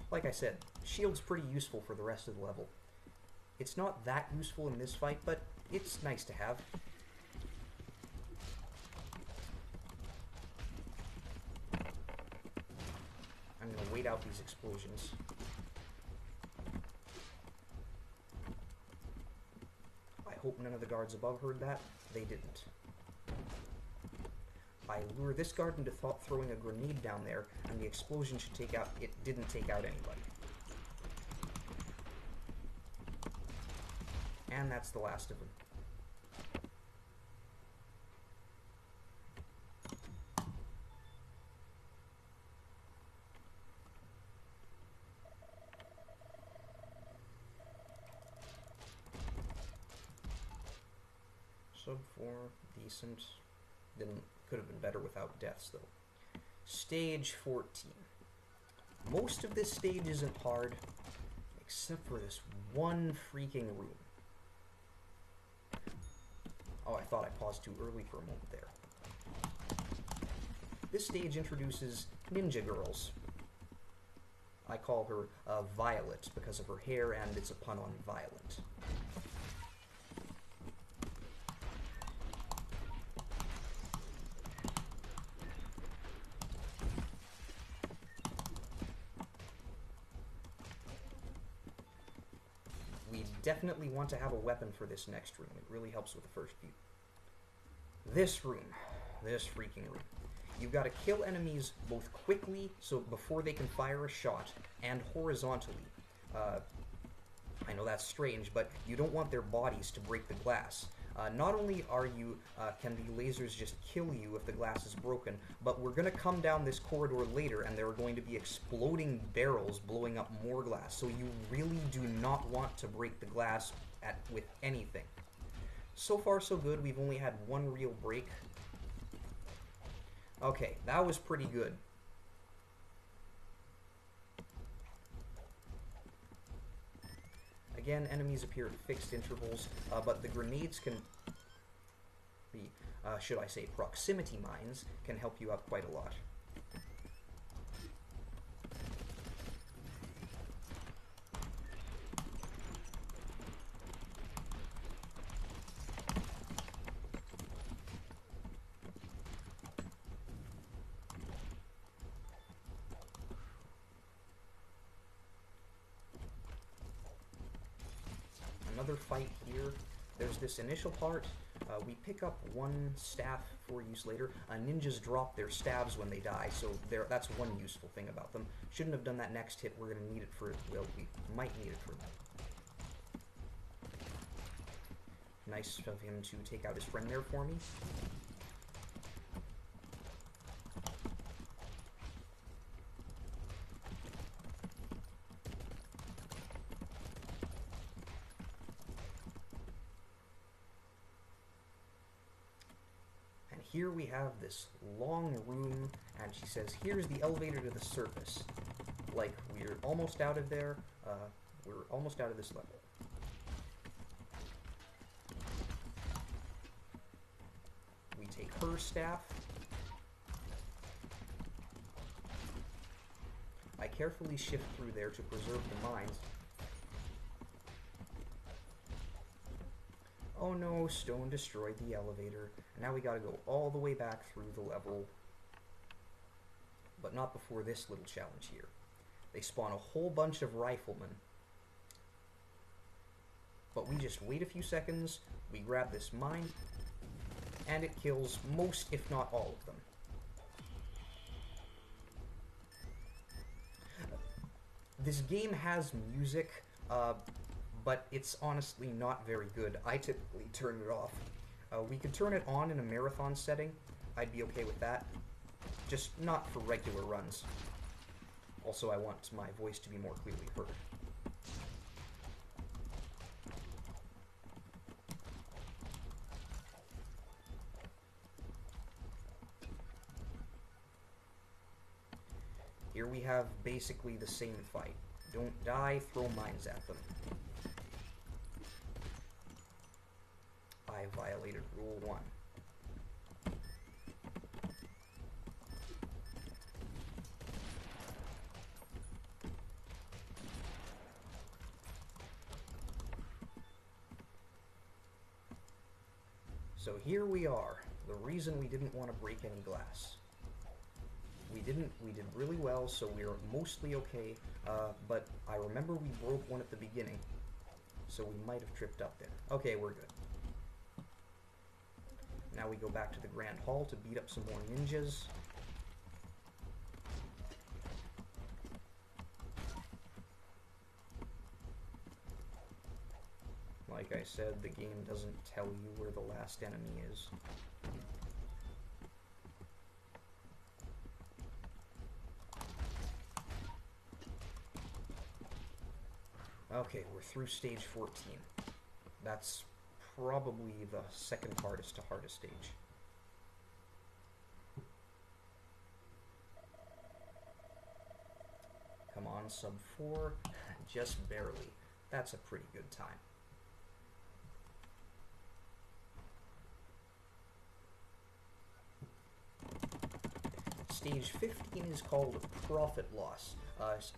Like I said, shield's pretty useful for the rest of the level. It's not that useful in this fight, but it's nice to have. I'm going to wait out these explosions. I hope none of the guards above heard that. They didn't. I lure this guard into throwing a grenade down there, and the explosion should take out... It didn't take out anybody. And that's the last of them. Sub 4, decent. Could have been better without deaths, though. Stage 14. Most of this stage isn't hard, except for this one freaking room. Oh, I thought I paused too early for a moment there. This stage introduces ninja girls. I call her Violet because of her hair, and it's a pun on violent. We definitely want to have a weapon for this next room. It really helps with the first few. This room. This freaking room. You've got to kill enemies both quickly, so before they can fire a shot, and horizontally. I know that's strange, but you don't want their bodies to break the glass. Not only can the lasers just kill you if the glass is broken, but we're going to come down this corridor later, and there are going to be exploding barrels blowing up more glass, so you really do not want to break the glass with anything. So far, so good. We've only had one real break. Okay, that was pretty good. Again, enemies appear at fixed intervals, but the grenades can be, should I say, proximity mines can help you out quite a lot. Another fight here. There's this initial part. We pick up one staff for use later. Ninjas drop their stabs when they die, so that's one useful thing about them. Shouldn't have done that next hit. We're going to need it for, well, we might need it for now. Nice of him to take out his friend there for me. Here we have this long room, and she says, here's the elevator to the surface. Like, we're almost out of there. We're almost out of this level. We take her staff. I carefully shift through there to preserve the mines. Oh no, stone destroyed the elevator. And now we gotta go all the way back through the level. But not before this little challenge here. They spawn a whole bunch of riflemen. But we just wait a few seconds, we grab this mine, and it kills most, if not all of them. This game has music, but it's honestly not very good. I typically turn it off. We could turn it on in a marathon setting. I'd be okay with that. Just not for regular runs. Also, I want my voice to be more clearly heard. Here we have basically the same fight. Don't die, throw mines at them. I violated Rule 1. So here we are. The reason we didn't want to break any glass. We did really well, so we are mostly okay, but I remember we broke one at the beginning, so we might have tripped up there. Okay, we're good. Now we go back to the Grand Hall to beat up some more ninjas. Like I said, the game doesn't tell you where the last enemy is. Okay, we're through stage 14. That's probably the second hardest to hardest stage. Come on, sub 4. Just barely. That's a pretty good time. Stage 15 is called Profit Loss.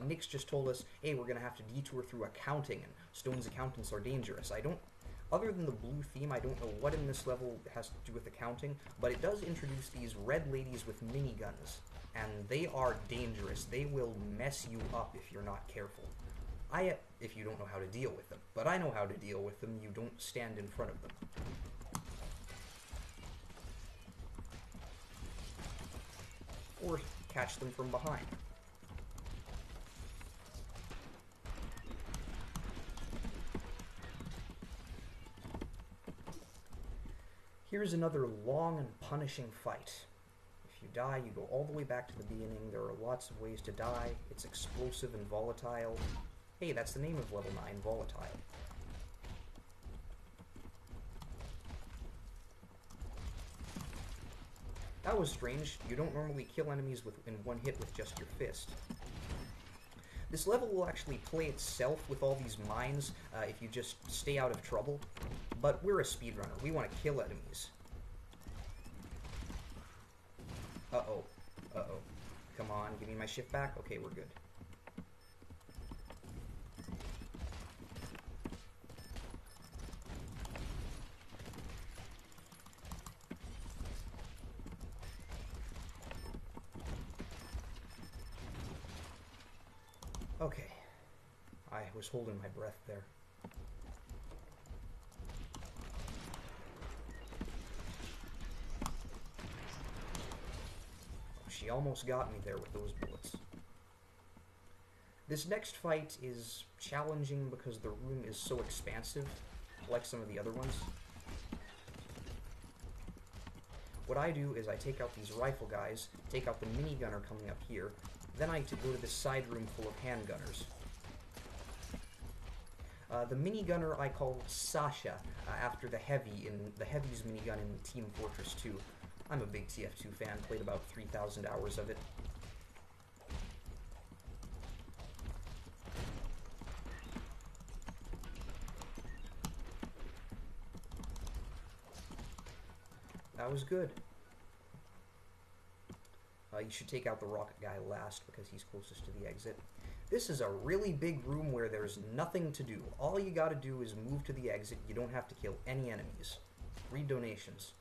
Nick's just told us, hey, we're going to have to detour through accounting, and Stone's accountants are dangerous. Other than the blue theme, I don't know what in this level has to do with accounting, but it does introduce these red ladies with miniguns, and they are dangerous. They will mess you up if you're not careful. If you don't know how to deal with them. But I know how to deal with them. You don't stand in front of them. Or catch them from behind. Here's another long and punishing fight. If you die, you go all the way back to the beginning. There are lots of ways to die. It's explosive and volatile. Hey, that's the name of level 9, Volatile. That was strange. You don't normally kill enemies in one hit with just your fist. This level will actually play itself with all these mines if you just stay out of trouble. But we're a speedrunner. We want to kill enemies. Uh-oh. Uh-oh. Come on, give me my shift back. Okay, we're good. Okay. I was holding my breath there. She almost got me there with those bullets. This next fight is challenging because the room is so expansive, like some of the other ones. What I do is I take out these rifle guys, take out the minigunner coming up here, then I go to this side room full of handgunners. The minigunner I call Sasha, after the Heavy's minigun in Team Fortress 2. I'm a big TF2 fan, played about 3,000 hours of it. That was good. You should take out the rocket guy last because he's closest to the exit. This is a really big room where there's nothing to do. All you gotta do is move to the exit. You don't have to kill any enemies. Read donations.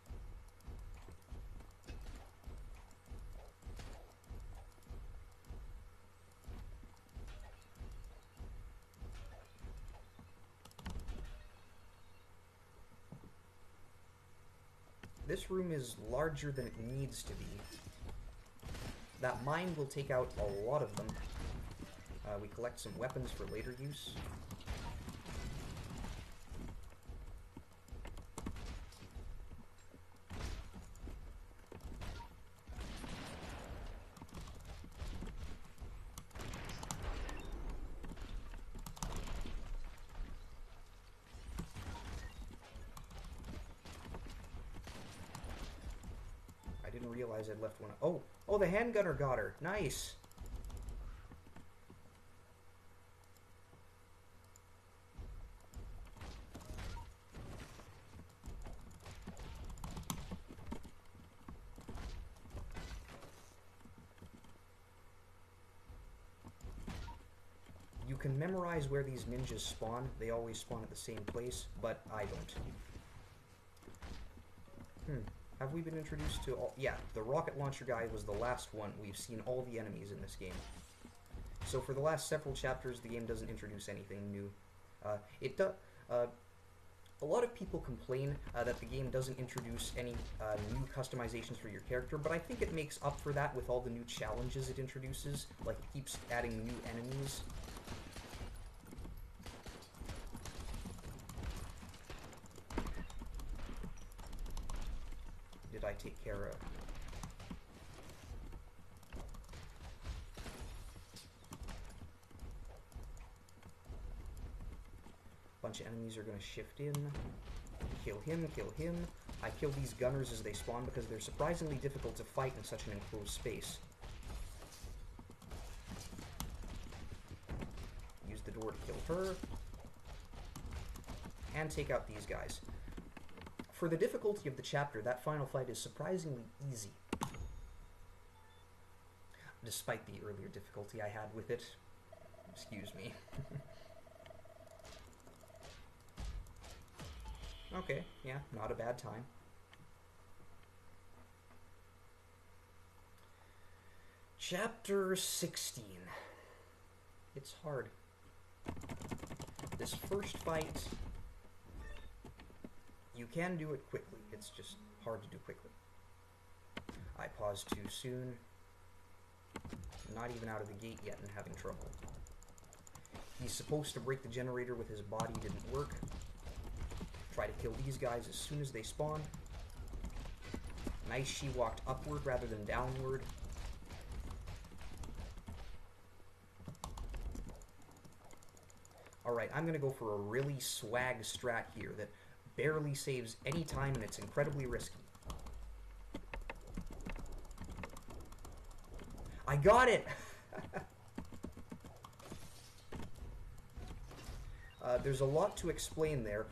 This room is larger than it needs to be. That mine will take out a lot of them. We collect some weapons for later use. I didn't realize I'd left one. Oh, the handgunner got her. Nice. You can memorize where these ninjas spawn. They always spawn at the same place, but I don't. Have we been introduced to all... Yeah, the rocket launcher guy was the last one. We've seen all the enemies in this game. So for the last several chapters, the game doesn't introduce anything new. A lot of people complain that the game doesn't introduce any new customizations for your character, but I think it makes up for that with all the new challenges it introduces. Like, it keeps adding new enemies. Did I take care of? Bunch of enemies are going to shift in, kill him, kill him. I kill these gunners as they spawn because they're surprisingly difficult to fight in such an enclosed space. Use the door to kill her. And take out these guys. For the difficulty of the chapter, that final fight is surprisingly easy. Despite the earlier difficulty I had with it. Excuse me. Okay, yeah, not a bad time. Chapter 16. It's hard. This first fight, you can do it quickly. It's just hard to do quickly. I paused too soon. Not even out of the gate yet and having trouble. He's supposed to break the generator with his body, didn't work. Try to kill these guys as soon as they spawn. Nice, she walked upward rather than downward. Alright, I'm gonna go for a really swag strat here that barely saves any time and it's incredibly risky. I got it! There's a lot to explain there.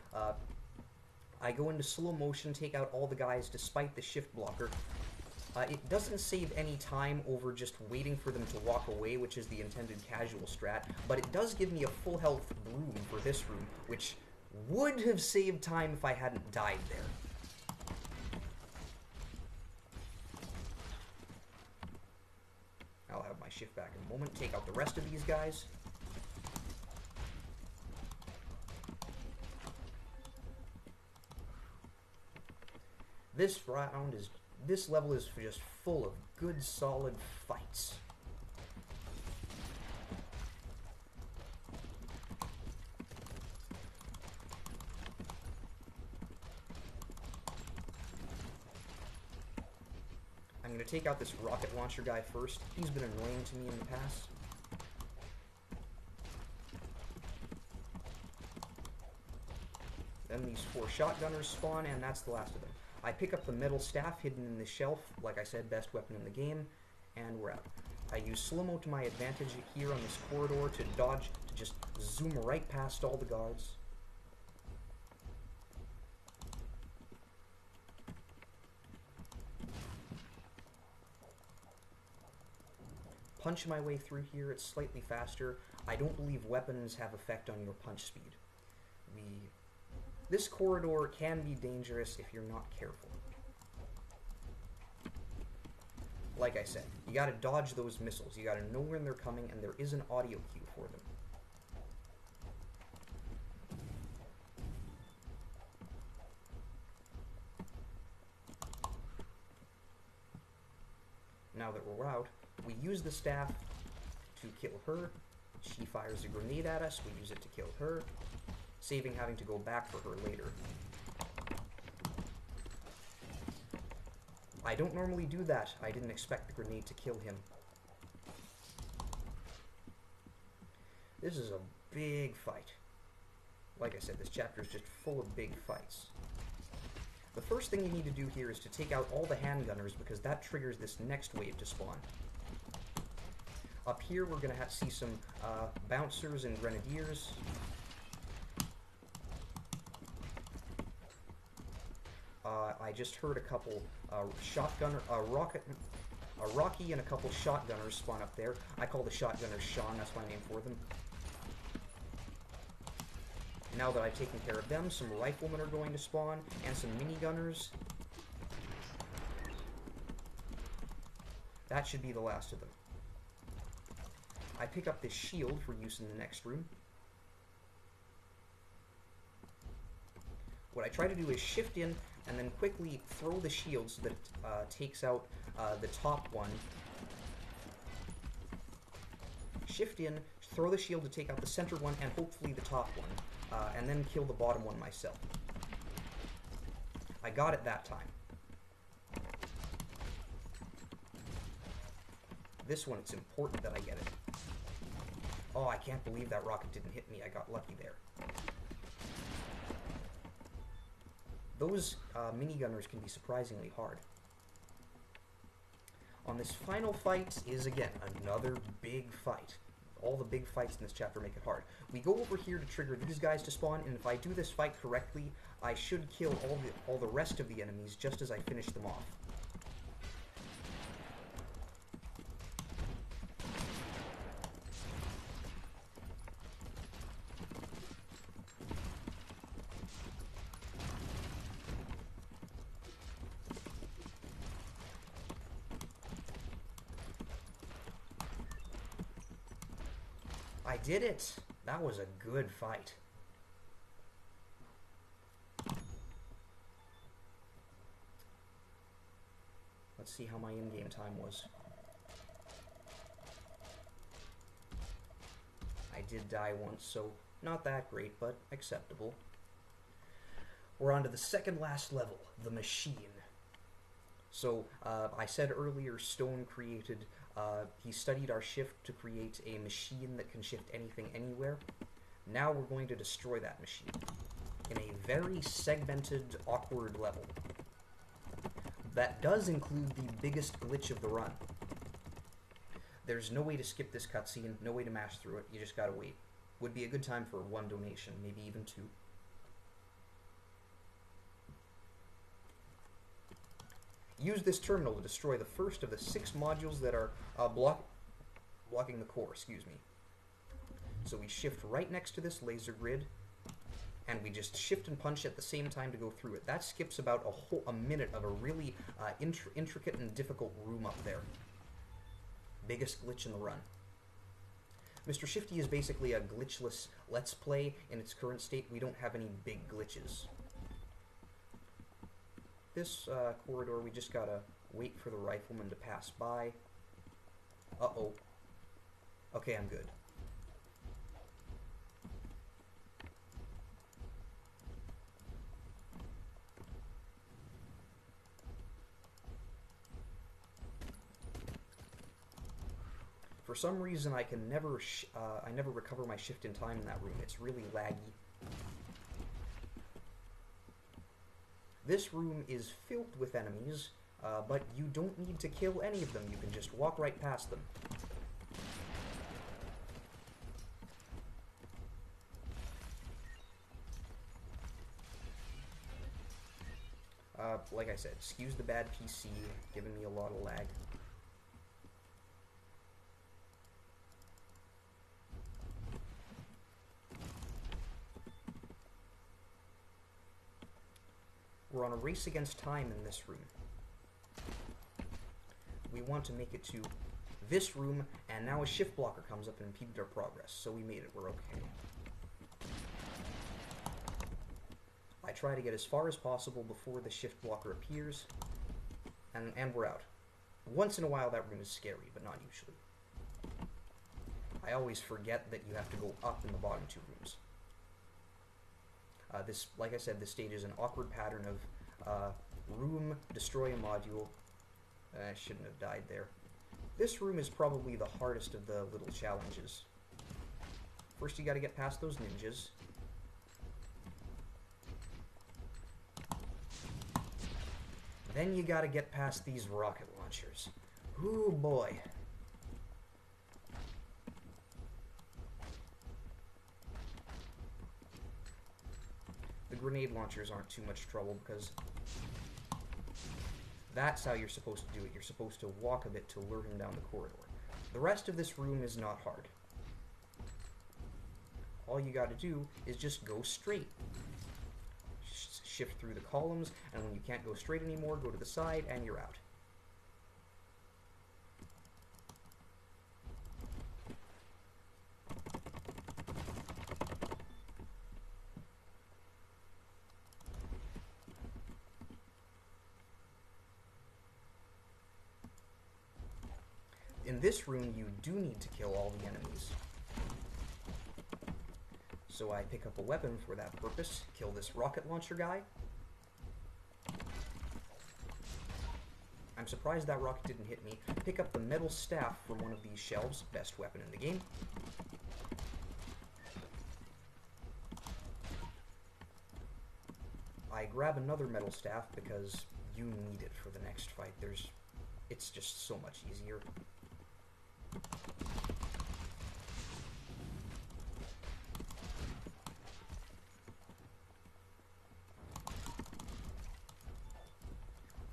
I go into slow motion, take out all the guys despite the shift blocker. It doesn't save any time over just waiting for them to walk away, which is the intended casual strat, but it does give me a full health bloom for this room, which would have saved time if I hadn't died there. I'll have my shift back in a moment, take out the rest of these guys. This level is just full of good, solid fights. I'm going to take out this rocket launcher guy first. He's been annoying to me in the past. Then these 4 shotgunners spawn, and that's the last of them. I pick up the metal staff hidden in the shelf, like I said, best weapon in the game, and we're out. I use slow-mo to my advantage here on this corridor to dodge, to just zoom right past all the guards. Punch my way through here, it's slightly faster. I don't believe weapons have effect on your punch speed. This corridor can be dangerous if you're not careful. Like I said, you gotta dodge those missiles. You gotta know when they're coming, and there is an audio cue for them. Now that we're out, we use the staff to kill her. She fires a grenade at us, we use it to kill her, saving having to go back for her later. I don't normally do that. I didn't expect the grenade to kill him. This is a big fight. Like I said, this chapter is just full of big fights. The first thing you need to do here is to take out all the handgunners because that triggers this next wave to spawn. Up here we're going to have to see some bouncers and grenadiers. I just heard a couple a Rocky and a couple shotgunners spawn up there. I call the shotgunners Sean, that's my name for them. Now that I've taken care of them, some riflemen are going to spawn, and some minigunners. That should be the last of them. I pick up this shield for use in the next room. What I try to do is shift in and then quickly throw the shield so that it takes out the top one. Shift in, throw the shield to take out the center one and hopefully the top one, and then kill the bottom one myself. I got it that time. This one, it's important that I get it. Oh, I can't believe that rocket didn't hit me. I got lucky there. those minigunners can be surprisingly hard. On this final fight is, again, another big fight. All the big fights in this chapter make it hard. We go over here to trigger these guys to spawn, and if I do this fight correctly, I should kill all the rest of the enemies just as I finish them off. I did it! That was a good fight. Let's see how my in-game time was. I did die once, so not that great, but acceptable. We're on to the second last level, the machine. So, I said earlier Stone created, he studied our shift to create a machine that can shift anything anywhere. Now we're going to destroy that machine in a very segmented, awkward level. That does include the biggest glitch of the run. There's no way to skip this cutscene, no way to mash through it, you just gotta wait. Would be a good time for one donation, maybe even two. Use this terminal to destroy the first of the 6 modules that are blocking the core, excuse me. So we shift right next to this laser grid, and we just shift and punch at the same time to go through it. That skips about a minute of a really intricate and difficult room up there. Biggest glitch in the run. Mr. Shifty is basically a glitchless Let's Play. In its current state, we don't have any big glitches. This corridor, we just gotta wait for the rifleman to pass by. Uh-oh. Okay, I'm good. For some reason, I can never I never recover my shift in time in that room. It's really laggy. This room is filled with enemies, but you don't need to kill any of them. You can just walk right past them. Like I said, excuse the bad PC, giving me a lot of lag. We're on a race against time in this room. We want to make it to this room, and now a shift blocker comes up and impeded our progress, so we made it, we're okay. I try to get as far as possible before the shift blocker appears, and we're out. Once in a while that room is scary, but not usually. I always forget that you have to go up in the bottom 2 rooms. This, like I said, this stage is an awkward pattern of room, destroy a module. I shouldn't have died there. This room is probably the hardest of the little challenges. First you gotta get past those ninjas. Then you gotta get past these rocket launchers. Ooh boy. The grenade launchers aren't too much trouble because that's how you're supposed to do it. You're supposed to walk a bit to lure him down the corridor. The rest of this room is not hard. All you gotta do is just go straight. Shift through the columns, and when you can't go straight anymore, go to the side, and you're out. In this room, you do need to kill all the enemies. So I pick up a weapon for that purpose, kill this rocket launcher guy. I'm surprised that rocket didn't hit me. Pick up the metal staff from one of these shelves, best weapon in the game. I grab another metal staff because you need it for the next fight. It's just so much easier.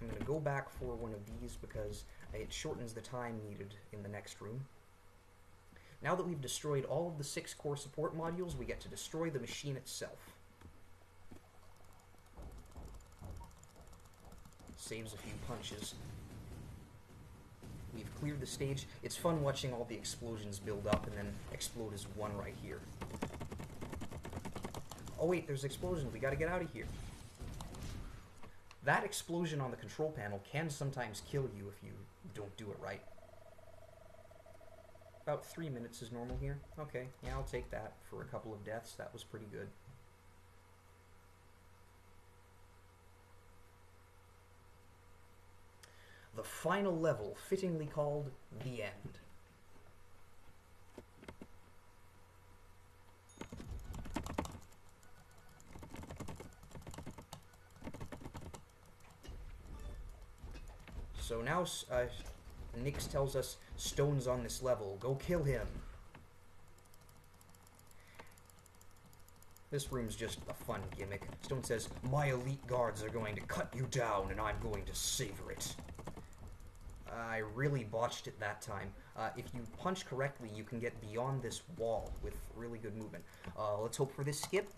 I'm going to go back for one of these because it shortens the time needed in the next room. Now that we've destroyed all of the 6 core support modules, we get to destroy the machine itself. Saves a few punches. We've cleared the stage. It's fun watching all the explosions build up and then explode as one right here. Oh wait, there's explosions. We gotta get out of here. That explosion on the control panel can sometimes kill you if you don't do it right. About 3 minutes is normal here. Okay, yeah, I'll take that for a couple of deaths. That was pretty good. The final level, fittingly called The End. So now Nyx tells us Stone's on this level. Go kill him. This room's just a fun gimmick. Stone says, my elite guards are going to cut you down and I'm going to savor it. I really botched it that time. If you punch correctly, you can get beyond this wall with really good movement. Let's hope for this skip.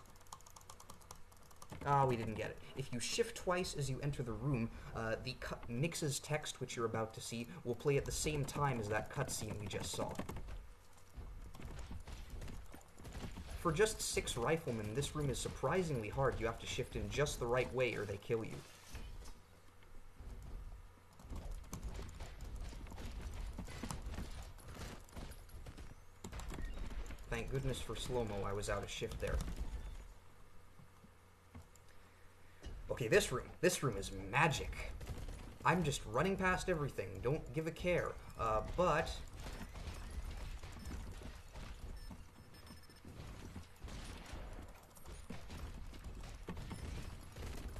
We didn't get it. If you shift twice as you enter the room, Nyx's text, which you're about to see, will play at the same time as that cutscene we just saw. For just 6 riflemen, this room is surprisingly hard. You have to shift in just the right way or they kill you. Thank goodness for slow-mo, I was out of shift there. Okay, this room is magic. I'm just running past everything, don't give a care. But...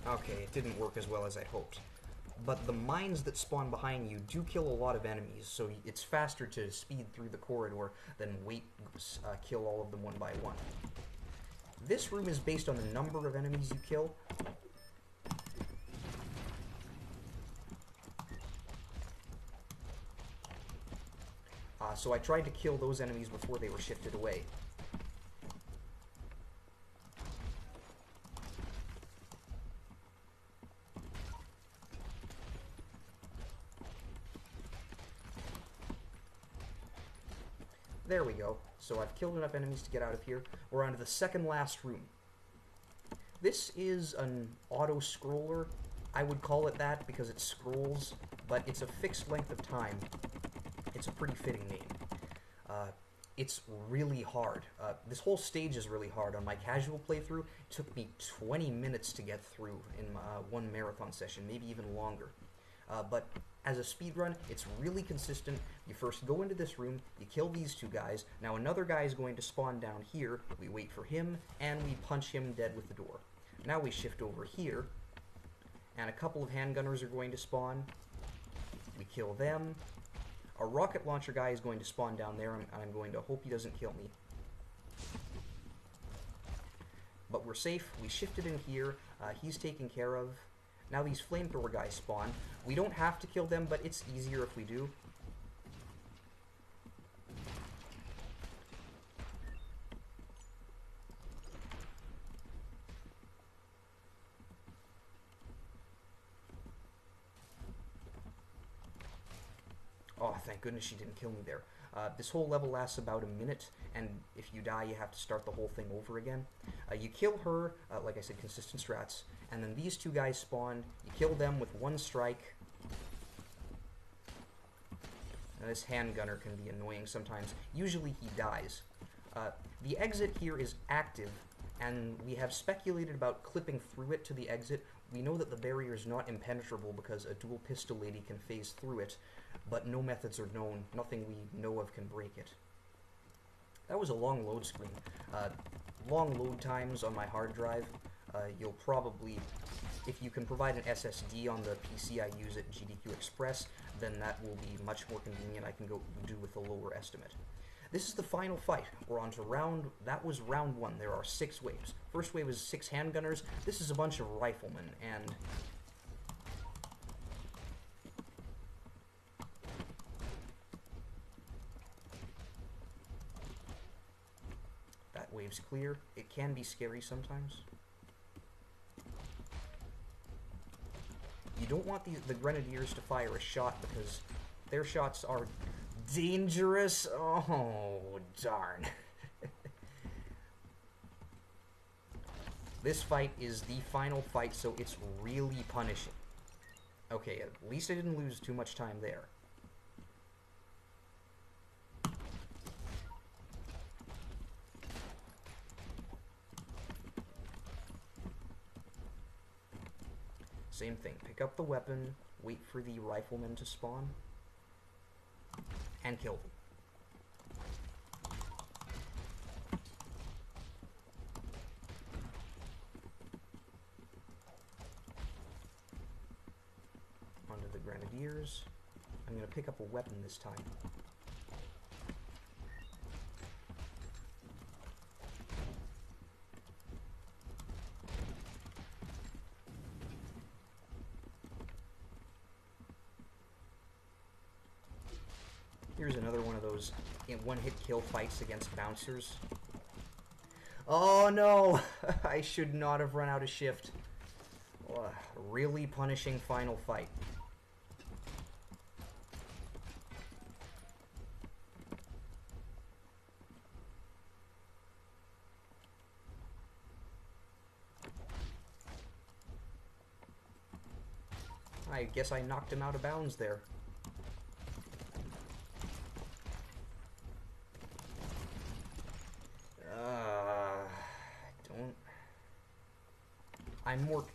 okay, it didn't work as well as I'd hoped. But the mines that spawn behind you do kill a lot of enemies, so it's faster to speed through the corridor than kill all of them one by one. This room is based on the number of enemies you kill. So I tried to kill those enemies before they were shifted away. There we go. So I've killed enough enemies to get out of here. We're on to the second last room. This is an auto-scroller. I would call it that because it scrolls, but it's a fixed length of time. It's a pretty fitting name. It's really hard. This whole stage is really hard. On my casual playthrough, it took me 20 minutes to get through in one marathon session, maybe even longer. But as a speedrun, it's really consistent. You first go into this room, you kill these 2 guys. Now another guy is going to spawn down here. We wait for him, and we punch him dead with the door. Now we shift over here, and a couple of handgunners are going to spawn. We kill them. A rocket launcher guy is going to spawn down there, and I'm going to hope he doesn't kill me. But we're safe. We shifted in here. He's taken care of. Now these flamethrower guys spawn. We don't have to kill them, but it's easier if we do. Oh, thank goodness she didn't kill me there. This whole level lasts about a minute, and if you die, you have to start the whole thing over again. You kill her, like I said, consistent strats, and then these 2 guys spawn. You kill them with 1 strike. Now, this handgunner can be annoying sometimes. Usually he dies. The exit here is active, and we have speculated about clipping through it to the exit. We know that the barrier is not impenetrable because a dual pistol lady can phase through it, but no methods are known. Nothing we know of can break it. That was a long load screen. Long load times on my hard drive. you'll probably, if you can provide an SSD on the PC I use at GDQx, then that will be much more convenient. I can go do with a lower estimate. This is the final fight. We're on to that was round 1. There are 6 waves. First wave is 6 handgunners. This is a bunch of riflemen, and that wave's clear. It can be scary sometimes. You don't want the grenadiers to fire a shot because their shots are dangerous. Oh, darn. This fight is the final fight, so it's really punishing. Okay, at least I didn't lose too much time there. Same thing. Pick up the weapon, wait for the riflemen to spawn, and kill them. Onto the grenadiers. I'm going to pick up a weapon this time. Here's another one of those one-hit kill fights against bouncers. Oh no! I should not have run out of shift. Really punishing final fight. I guess I knocked him out of bounds there.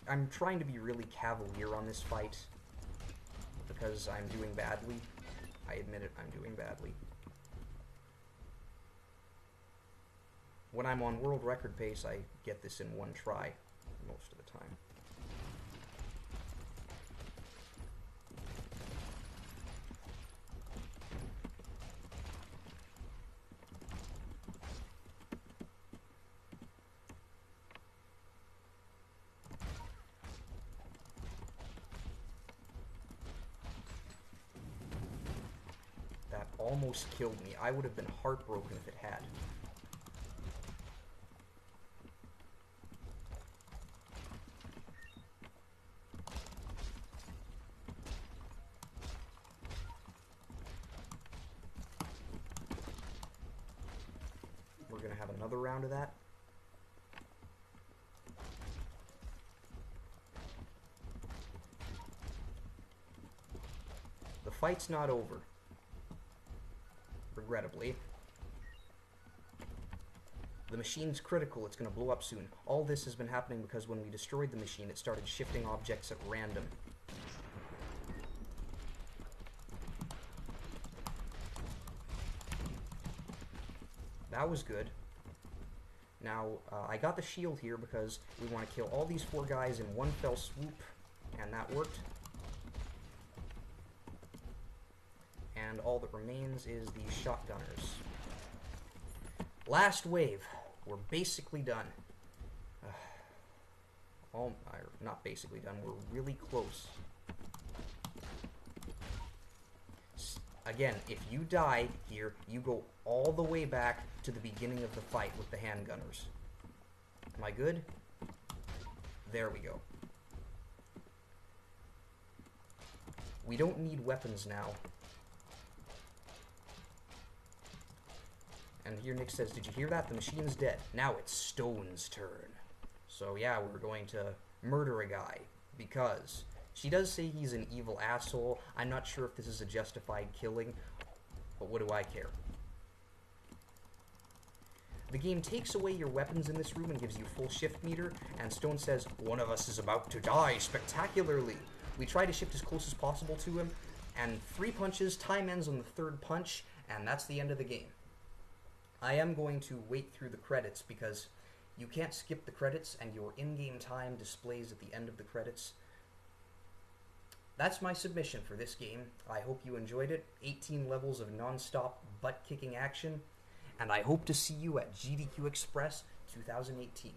I'm trying to be really cavalier on this fight because I'm doing badly. I admit it, I'm doing badly. When I'm on world record pace, I get this in one try most of the time. That almost killed me. I would have been heartbroken if it had. We're gonna have another round of that. The fight's not over. Regrettably. The machine's critical, it's going to blow up soon. All this has been happening because when we destroyed the machine, it started shifting objects at random. That was good. Now, I got the shield here because we want to kill all these 4 guys in one fell swoop, and that worked. And all that remains is the shotgunners. Last wave. We're basically done. Not basically done, we're really close. Again, if you die here, you go all the way back to the beginning of the fight with the handgunners. Am I good? There we go. We don't need weapons now. And here Nick says, did you hear that? The machine's dead. Now it's Stone's turn. So yeah, we're going to murder a guy. Because she does say he's an evil asshole. I'm not sure if this is a justified killing. But what do I care? The game takes away your weapons in this room and gives you full shift meter. And Stone says, one of us is about to die spectacularly. We try to shift as close as possible to him. And 3 punches, time ends on the 3rd punch. And that's the end of the game. I am going to wait through the credits because You can't skip the credits, and your in-game time displays at the end of the credits. That's my submission for this game. I hope you enjoyed it. 18 levels of non-stop butt-kicking action, and I hope to see you at GDQ Express 2018.